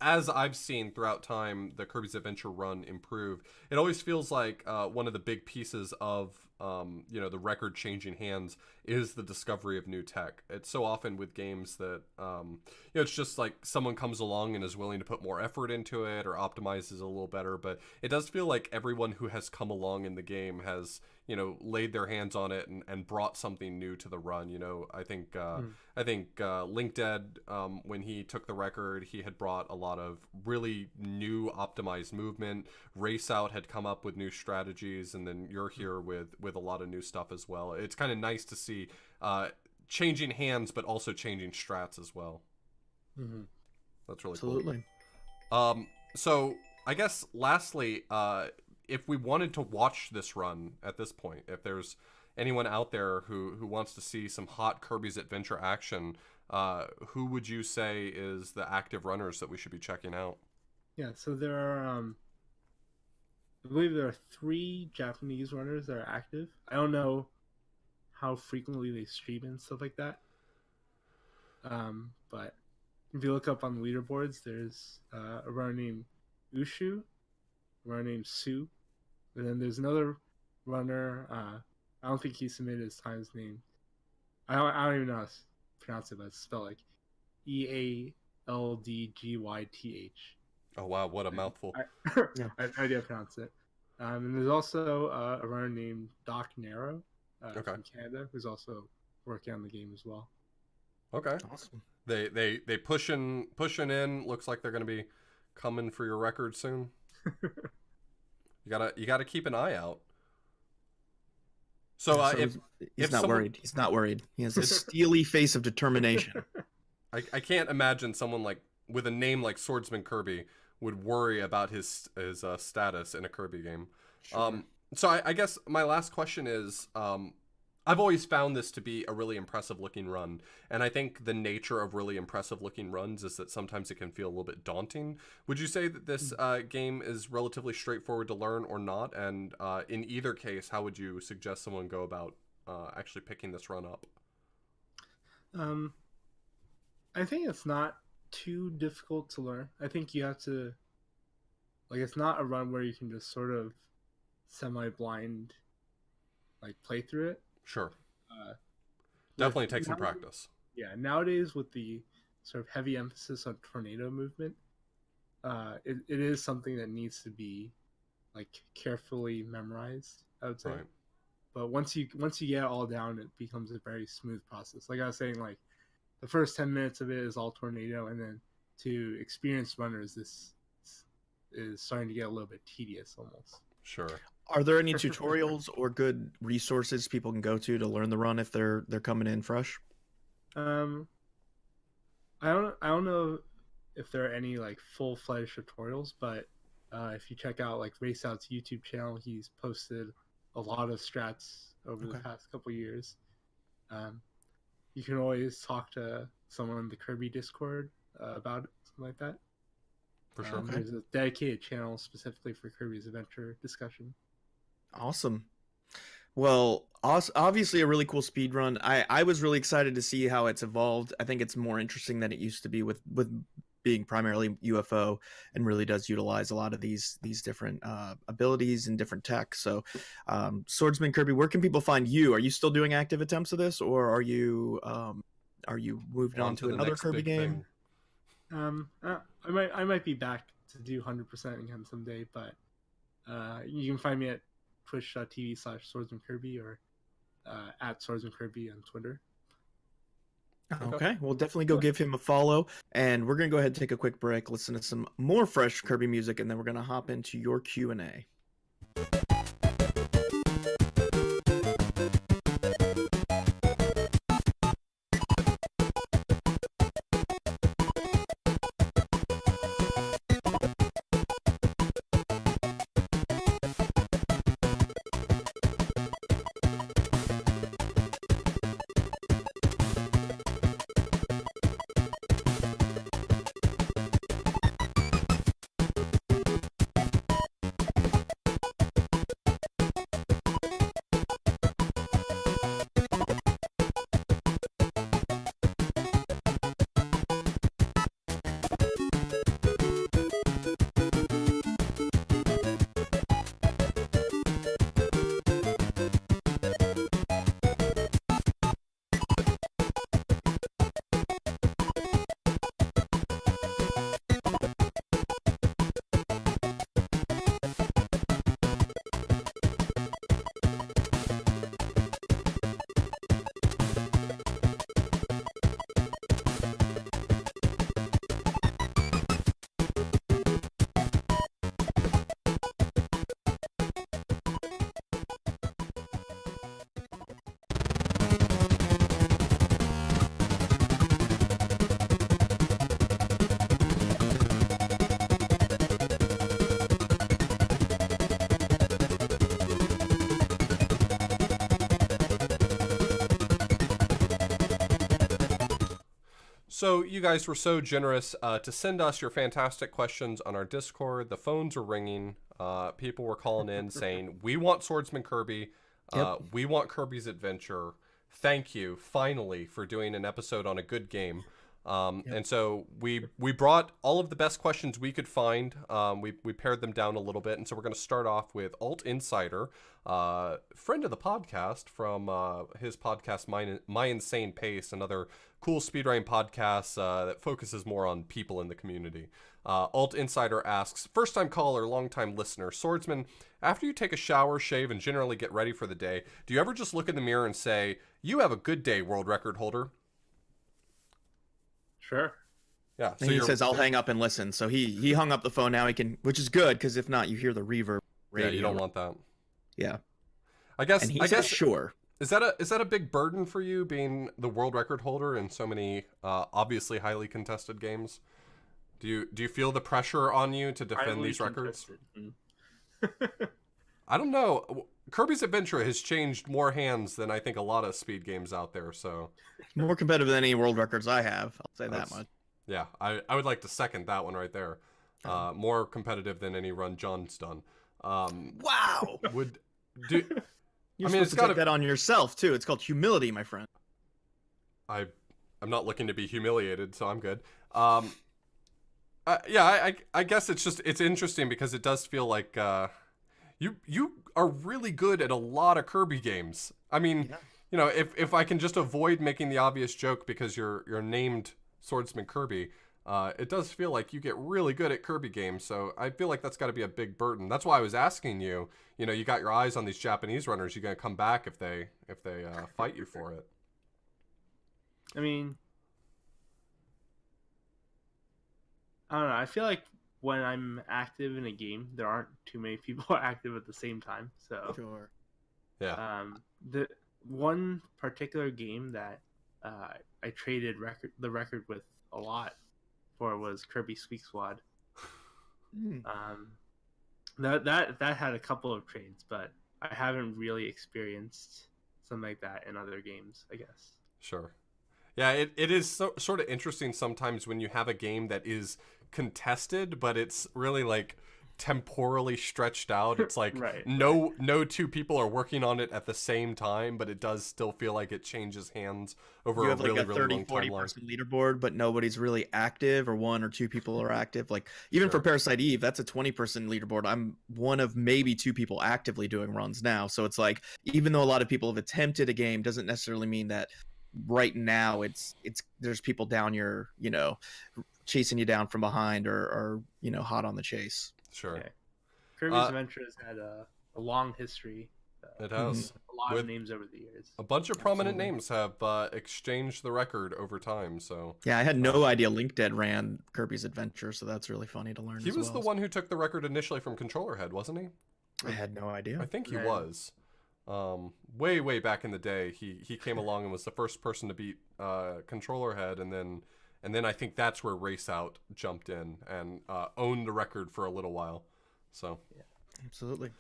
as I've seen throughout time, the Kirby's Adventure run improve. It always feels like one of the big pieces of the record-changing hands is the discovery of new tech. It's so often with games that it's just like someone comes along and is willing to put more effort into it or optimizes a little better. But it does feel like everyone who has come along in the game has laid their hands on it and brought something new to the run. I think Link Dead, when he took the record, he had brought a lot of really new optimized movement. Race Out had come up with new strategies, and then you're here with a lot of new stuff as well. It's kind of nice to see changing hands, but also changing strats as well. Mm-hmm. That's really Absolutely. cool. So I guess lastly, if we wanted to watch this run at this point, if there's anyone out there who wants to see some hot Kirby's Adventure action, who would you say is the active runners that we should be checking out? Yeah, so there are I believe there are 3 Japanese runners that are active. I don't know how frequently they stream and stuff like that. But if you look up on the leaderboards, there's a runner named Ushu, a runner named Su, and then there's another runner. I don't think he submitted his times name. I don't even know how to pronounce it, but it's spelled like EALDGYTH. Oh wow, what a mouthful! I have no idea how to pronounce it. And there's also a runner named Doc Nero from Canada, who's also working on the game as well. Okay, Awesome. They pushing in. Looks like they're going to be coming for your record soon. You gotta keep an eye out. So he's not worried. He's not worried. He has a steely face of determination. I can't imagine someone like with a name like Swordsman Kirby would worry about his status in a Kirby game. Sure. So I guess my last question is, I've always found this to be a really impressive looking run, and I think the nature of really impressive looking runs is that sometimes it can feel a little bit daunting. Would you say that this game is relatively straightforward to learn or not? And in either case, how would you suggest someone go about actually picking this run up? I think it's not too difficult to learn. I think you have to, like, it's not a run where you can just sort of semi-blind like play through it. Sure. Definitely take some nowadays, practice. Yeah, nowadays with the sort of heavy emphasis on tornado movement, it is something that needs to be like carefully memorized, I would say. Right. But once you get it all down, it becomes a very smooth process. Like I was saying, like the first 10 minutes of it is all tornado, and then to experienced runners, this is starting to get a little bit tedious almost. Sure. Are there any tutorials or good resources people can go to learn the run if they're coming in fresh? I don't know if there are any like full-fledged tutorials, but If you check out like Race Out's YouTube channel, he's posted a lot of strats over the past couple years. You can always talk to someone in the Kirby Discord about it, something like that. For sure. There's a dedicated channel specifically for Kirby's Adventure discussion. Awesome. Well, obviously a really cool speed run. I was really excited to see how it's evolved. I think it's more interesting than it used to be with being primarily UFO, and really does utilize a lot of these different abilities and different tech. So, Swordsman Kirby, where can people find you? Are you still doing active attempts of this, or are you moved on to another Kirby game? I might be back to do 100% again someday, but you can find me at twitch.tv/swordsmankirby or at swordsmankirby on Twitter. Okay, we'll definitely go give him a follow, and we're gonna go ahead and take a quick break, listen to some more fresh Kirby music, and then we're gonna hop into your Q&A. So you guys were so generous to send us your fantastic questions on our Discord. The phones were ringing. People were calling in saying, we want Swordsman Kirby. We want Kirby's Adventure. Thank you, finally, for doing an episode on a good game. And so we brought all of the best questions we could find. We pared them down a little bit. And so we're going to start off with Alt Insider, friend of the podcast from his podcast, My Insane Pace, another cool speedrunning podcast that focuses more on people in the community. Alt Insider asks, first-time caller, long-time listener, Swordsman, after you take a shower, shave, and generally get ready for the day, do you ever just look in the mirror and say, you have a good day, world record holder? Sure. Yeah. So he says, I'll hang up and listen. So he hung up the phone now. He can, which is good, because if not, you hear the reverb radio. Yeah, you don't want that. Yeah. I guess. And he says, sure. Is that a big burden for you, being the world record holder in so many obviously highly contested games? Do you feel the pressure on you to defend these records? I don't know. Kirby's Adventure has changed more hands than I think a lot of speed games out there. So more competitive than any world records I have. I'll say that much. Yeah, I would like to second that one right there. More competitive than any run John's done. Wow. You're supposed to take that on yourself too. It's called humility, my friend. I'm not looking to be humiliated, so I'm good. I guess it's interesting because it does feel like you are really good at a lot of Kirby games. I mean, you know, if I can just avoid making the obvious joke because you're named Swordsman Kirby, it does feel like you get really good at Kirby games. So I feel like that's got to be a big burden. That's why I was asking you. You know, you got your eyes on these Japanese runners. You gonna come back if they fight you for it? I mean, I don't know. I feel like when I'm active in a game, there aren't too many people active at the same time. So sure. Yeah. The one particular game that I traded the record with a lot for was Kirby Squeak Squad. That had a couple of trades, but I haven't really experienced something like that in other games, I guess. Sure. Yeah, it is sort of interesting sometimes when you have a game that is contested, but it's really like temporally stretched out. It's like Right. no two people are working on it at the same time, but it does still feel like it changes hands over You a have like really, a really 30, long 40 timeline. person leaderboard, but nobody's really active, or one or two people are active. Like even for Sure. Parasite Eve, that's a 20-person leaderboard. I'm one of maybe two people actively doing runs now. So it's like, even though a lot of people have attempted a game, doesn't necessarily mean that right now it's there's people down your, chasing you down from behind, or hot on the chase. Sure. Okay. Kirby's Adventure has had a long history. It has. A lot With of names over the years. a bunch of prominent Absolutely. names have exchanged the record over time, so... Yeah, I had no idea LinkDead ran Kirby's Adventure, so that's really funny to learn. He was the one who took the record initially from Controller Head, wasn't he? I had no idea. I think he Man. was. Way back in the day, he came along and was the first person to beat Controller Head, and then I think that's where Race Out jumped in and owned the record for a little while. So Yeah. Absolutely.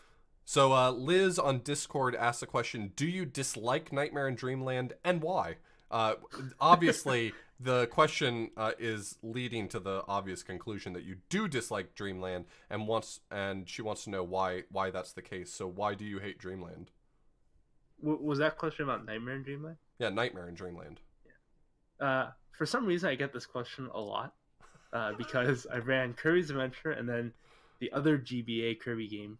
So Liz on Discord asked the question: do you dislike Nightmare in Dreamland, and why? Obviously, the question is leading to the obvious conclusion that you do dislike Dreamland, and she wants to know why that's the case. So why do you hate Dreamland? Was that question about Nightmare in Dreamland? Yeah, Nightmare in Dreamland. For some reason, I get this question a lot because I ran Kirby's Adventure and then the other GBA Kirby game,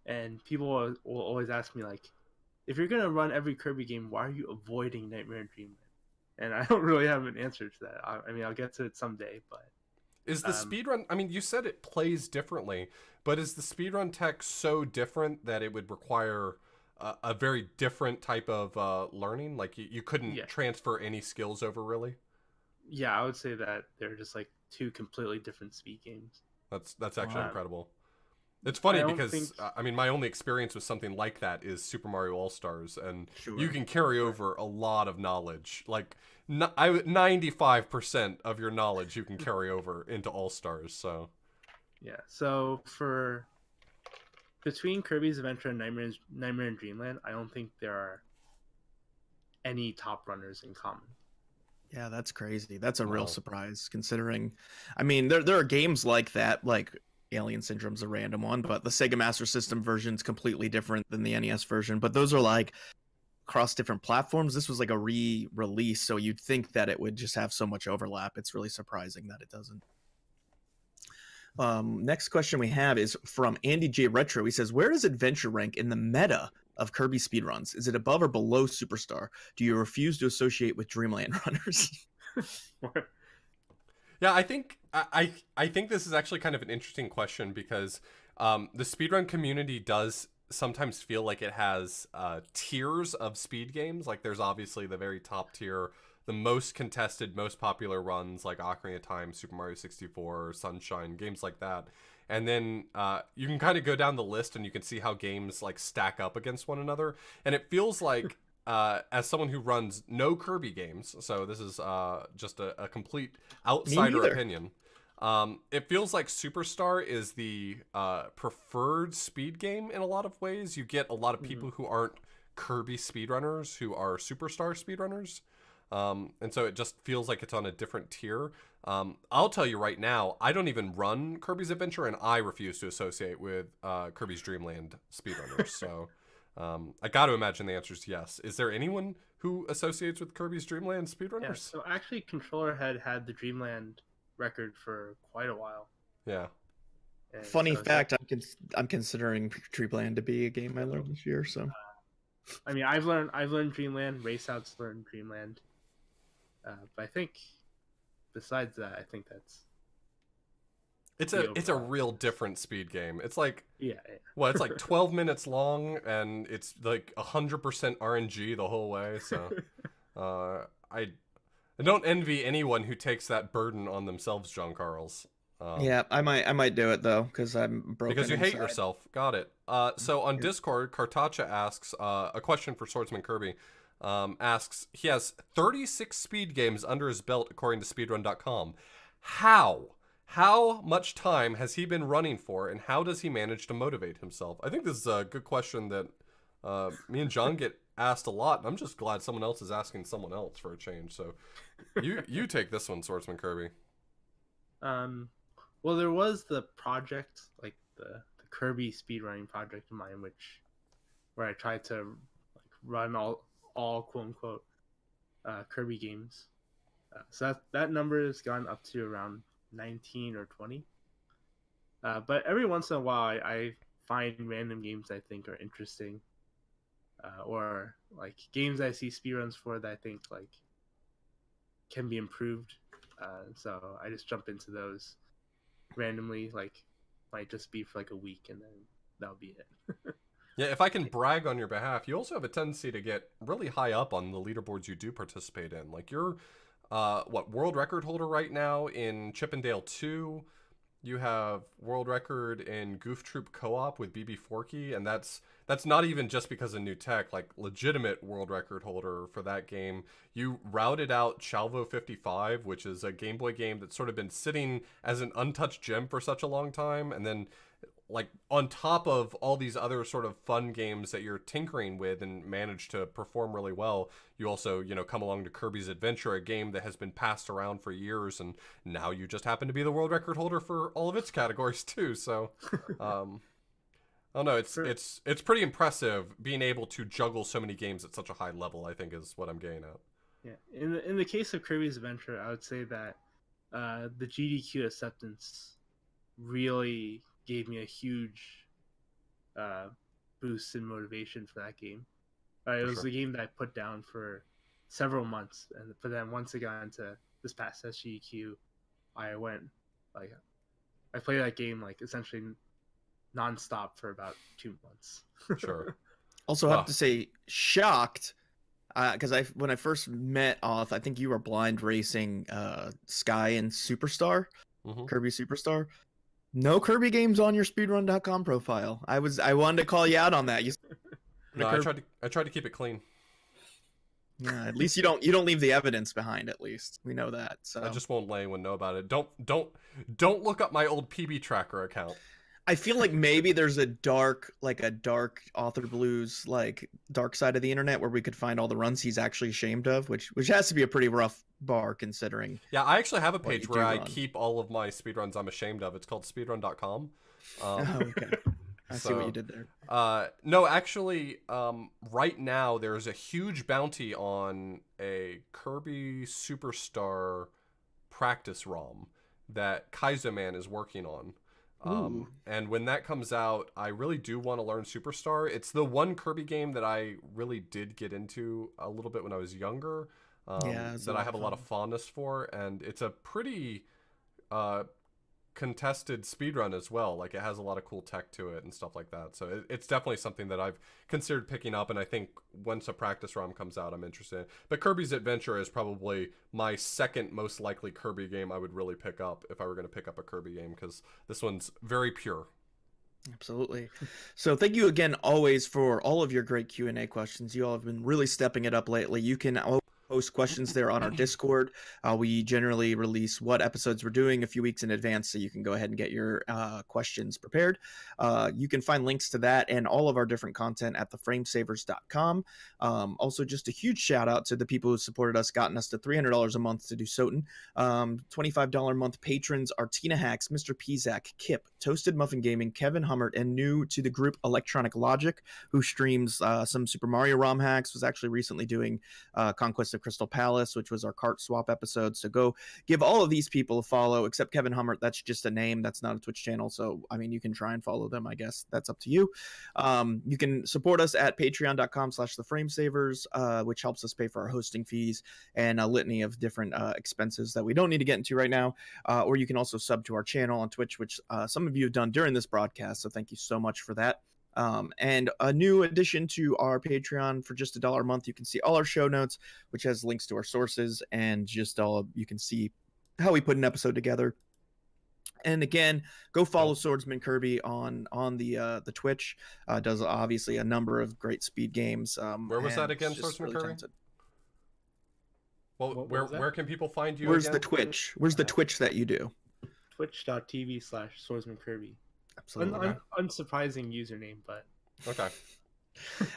and people will always ask me, like, if you're gonna run every Kirby game, why are you avoiding Nightmare in Dreamland? And I don't really have an answer to that. I mean, I'll get to it someday, but Is the speedrun... I mean, you said it plays differently, but is the speedrun tech so different that it would require a very different type of learning? Like, you couldn't transfer any skills over, really? yeah, I would say that they're just like two completely different speed games. That's actually incredible. It's funny because I mean, my only experience with something like that is Super Mario All-Stars, and you can carry over a lot of knowledge. Like 95% of your knowledge you can carry over into All-Stars. So yeah, so for between Kirby's Adventure and Nightmare in Dreamland, I don't think there are any top runners in common. Yeah, that's crazy. That's a real surprise, considering, I mean, there are games like that, like Alien Syndrome's a random one, but the Sega Master System version is completely different than the NES version. But those are like across different platforms. This was like a re-release, so you'd think that it would just have so much overlap. It's really surprising that it doesn't. Next question we have is from Andy J. Retro. He says, where does Adventure rank in the meta of Kirby speedruns? Is it above or below Superstar? Do you refuse to associate with Dreamland runners? yeah, I think I think this is actually kind of an interesting question because the speedrun community does sometimes feel like it has tiers of speed games. Like there's obviously the very top tier, the most contested, most popular runs like Ocarina of Time, Super Mario 64, Sunshine, games like that. And then you can kind of go down the list and you can see how games like stack up against one another. And it feels like, as someone who runs no Kirby games, so this is just a complete outsider opinion, it feels like Superstar is the preferred speed game in a lot of ways. You get a lot of people who aren't Kirby speedrunners who are Superstar speedrunners. And so it just feels like it's on a different tier. I'll tell you right now, I don't even run Kirby's Adventure, and I refuse to associate with Kirby's Dreamland speedrunners. So I got to imagine the answer is yes. Is there anyone who associates with Kirby's Dreamland speedrunners? Yeah, so actually, Controller had the Dreamland record for quite a while. Yeah. And Funny fact, I'm considering Dreamland to be a game I learned this year. So, I mean, I've learned Dreamland. Race Out's learned Dreamland. But I think, besides that, I think that's it's a real different speed game. It's like well, it's like 12 minutes long, and it's like 100% RNG the whole way. So I don't envy anyone who takes that burden on themselves, John Carls. yeah, I might do it though because I'm broken. Because you hate inside. yourself. Got it. So on Discord, Kartacha asks a question for Swordsman Kirby. Asks, he has 36 speed games under his belt according to speedrun.com. How How much time has he been running for, and how does he manage to motivate himself? I think this is a good question that me and John get asked a lot, and I'm just glad someone else is asking someone else for a change. So you take this one, Swordsman Kirby. Well, there was the project, like the Kirby speedrunning project of mine, where I tried to like run all quote unquote Kirby games. So that number has gone up to around 19 or 20. But every once in a while, I find random games I think are interesting, or like games I see speedruns for that I think like can be improved. So I just jump into those randomly, like might just be for like a week, and then that'll be it. Yeah, if I can brag on your behalf, you also have a tendency to get really high up on the leaderboards you do participate in. Like you're, world record holder right now in Chippendale 2. You have world record in Goof Troop Co-op with BB Forky, and that's not even just because of new tech. Like legitimate world record holder for that game. You routed out Chalvo 55, which is a Game Boy game that's sort of been sitting as an untouched gem for such a long time, and then like on top of all these other sort of fun games that you're tinkering with and manage to perform really well, you also, come along to Kirby's Adventure, a game that has been passed around for years, and now you just happen to be the world record holder for all of its categories too. So I don't know, it's pretty impressive being able to juggle so many games at such a high level, I think is what I'm getting at. Yeah, in the case of Kirby's Adventure, I would say that the GDQ acceptance really gave me a huge boost in motivation for that game. It was a game that I put down for several months, but then once I got into this past SGDQ, I played that game like essentially nonstop for about 2 months. Sure. Also have to say, shocked, because when I first met off, I think you were blind racing Sky and Superstar, Kirby Superstar. No Kirby games on your speedrun.com profile. I wanted to call you out on that. No, I tried to keep it clean. Yeah, at least you don't leave the evidence behind. At least we know that. So I just won't let anyone know about it. Don't look up my old PB tracker account. I feel like maybe there's a dark Author Blues, like dark side of the internet where we could find all the runs he's actually ashamed of, which has to be a pretty rough bar considering. Yeah, I actually have a page where I keep all of my speedruns I'm ashamed of. It's called speedrun.com. Okay. I see what you did there. No, actually, right now there's a huge bounty on a Kirby Superstar practice ROM that Kaizoman is working on. And when that comes out, I really do want to learn Superstar. It's the one Kirby game that I really did get into a little bit when I was younger, that I have a lot of fondness for, and it's a pretty contested speedrun as well. Like it has a lot of cool tech to it and stuff like that. So it's definitely something that I've considered picking up, and I think once a practice ROM comes out, I'm interested. But Kirby's Adventure is probably my second most likely Kirby game I would really pick up if I were going to pick up a Kirby game, because this one's very pure. Absolutely. So thank you again always for all of your great Q&A questions. You all have been really stepping it up lately. You can post questions there on our Discord. We generally release what episodes we're doing a few weeks in advance, so you can go ahead and get your questions prepared. You can find links to that and all of our different content at theframesavers.com. Also, just a huge shout out to the people who supported us, gotten us to $300 a month to do Soten. $25 a month patrons are Tina Hacks, Mr. Pizak, Kip, Toasted Muffin Gaming, Kevin Hummert, and new to the group Electronic Logic, who streams some Super Mario ROM hacks, was actually recently doing Conquest of Crystal Palace, which was our cart swap episode. So go give all of these people a follow, except Kevin Hummert. That's just a name. That's not a Twitch channel. So, I mean, you can try and follow them, I guess. That's up to you. You can support us at patreon.com/theframesavers, which helps us pay for our hosting fees and a litany of different expenses that we don't need to get into right now. Or you can also sub to our channel on Twitch, which some of you have done during this broadcast. So thank you so much for that. And a new addition to our Patreon for just $1 a month, you can see all our show notes, which has links to our sources and just you can see how we put an episode together. And again, go follow Swordsman Kirby on the Twitch. Does obviously a number of great speed games. Where was that again, Swordsman Kirby? Talented. Well, where can people find you? Where's again? the Twitch? Where's the Twitch that you do? twitch.tv/swordsmankirby. Absolutely. Unsurprising username, but Okay.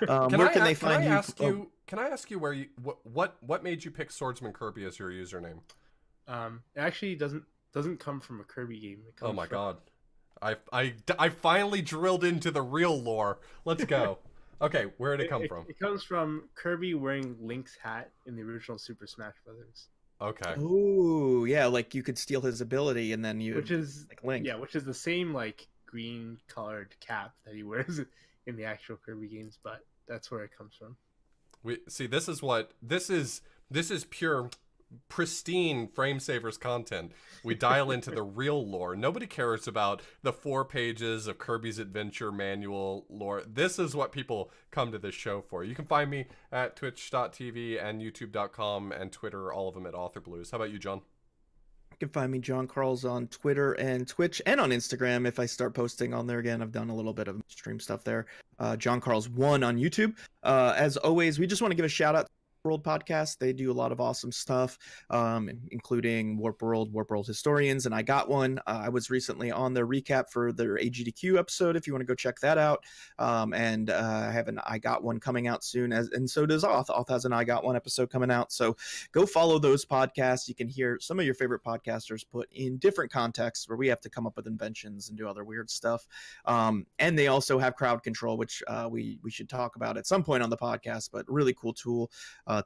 Where can they find you? Can I ask you where you what made you pick Swordsman Kirby as your username? it actually doesn't come from a Kirby game. It comes Oh my from, god. I finally drilled into the real lore. Let's go. Okay, where did it come from? It comes from Kirby wearing Link's hat in the original Super Smash Brothers. Okay. Oh, yeah, like you could steal his ability and then you Which is like Link. Yeah, which is the same like green colored cap that he wears in the actual Kirby games, but that's where it comes from. We see this is pure pristine Frame Savers content. We dial into the real lore. Nobody cares about the 4 pages of Kirby's Adventure Manual lore. This is what people come to this show for. You can find me at twitch.tv and youtube.com and Twitter, all of them at Author Blues. How about you, John? You can find me, John Carls, on Twitter and Twitch and on Instagram. If I start posting on there again, I've done a little bit of stream stuff there. John Carls1 on YouTube. As always, we just want to give a shout out to World Podcast. They do a lot of awesome stuff, including Warp World Historians, and I got one. I was recently on their recap for their AGDQ episode. If you want to go check that out, and I have an I got one coming out soon, and so does Auth. Auth has an I got one episode coming out. So go follow those podcasts. You can hear some of your favorite podcasters put in different contexts where we have to come up with inventions and do other weird stuff. And they also have crowd control, which we should talk about at some point on the podcast. But really cool tool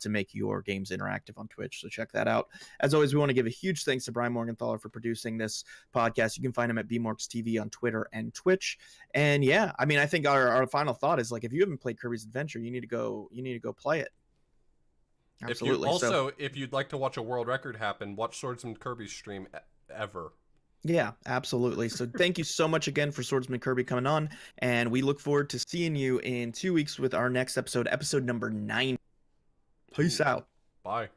to make your games interactive on Twitch. So check that out. As always, we want to give a huge thanks to Brian Morgenthaler for producing this podcast. You can find him at BMorgs TV on Twitter and Twitch. And yeah, I mean, I think our final thought is like, if you haven't played Kirby's Adventure, you need to go play it. Absolutely. If you'd like to watch a world record happen, watch Swordsman Kirby's stream ever. Yeah, absolutely. So thank you so much again for Swordsman Kirby coming on, and we look forward to seeing you in 2 weeks with our next episode number 9. Peace out. Bye.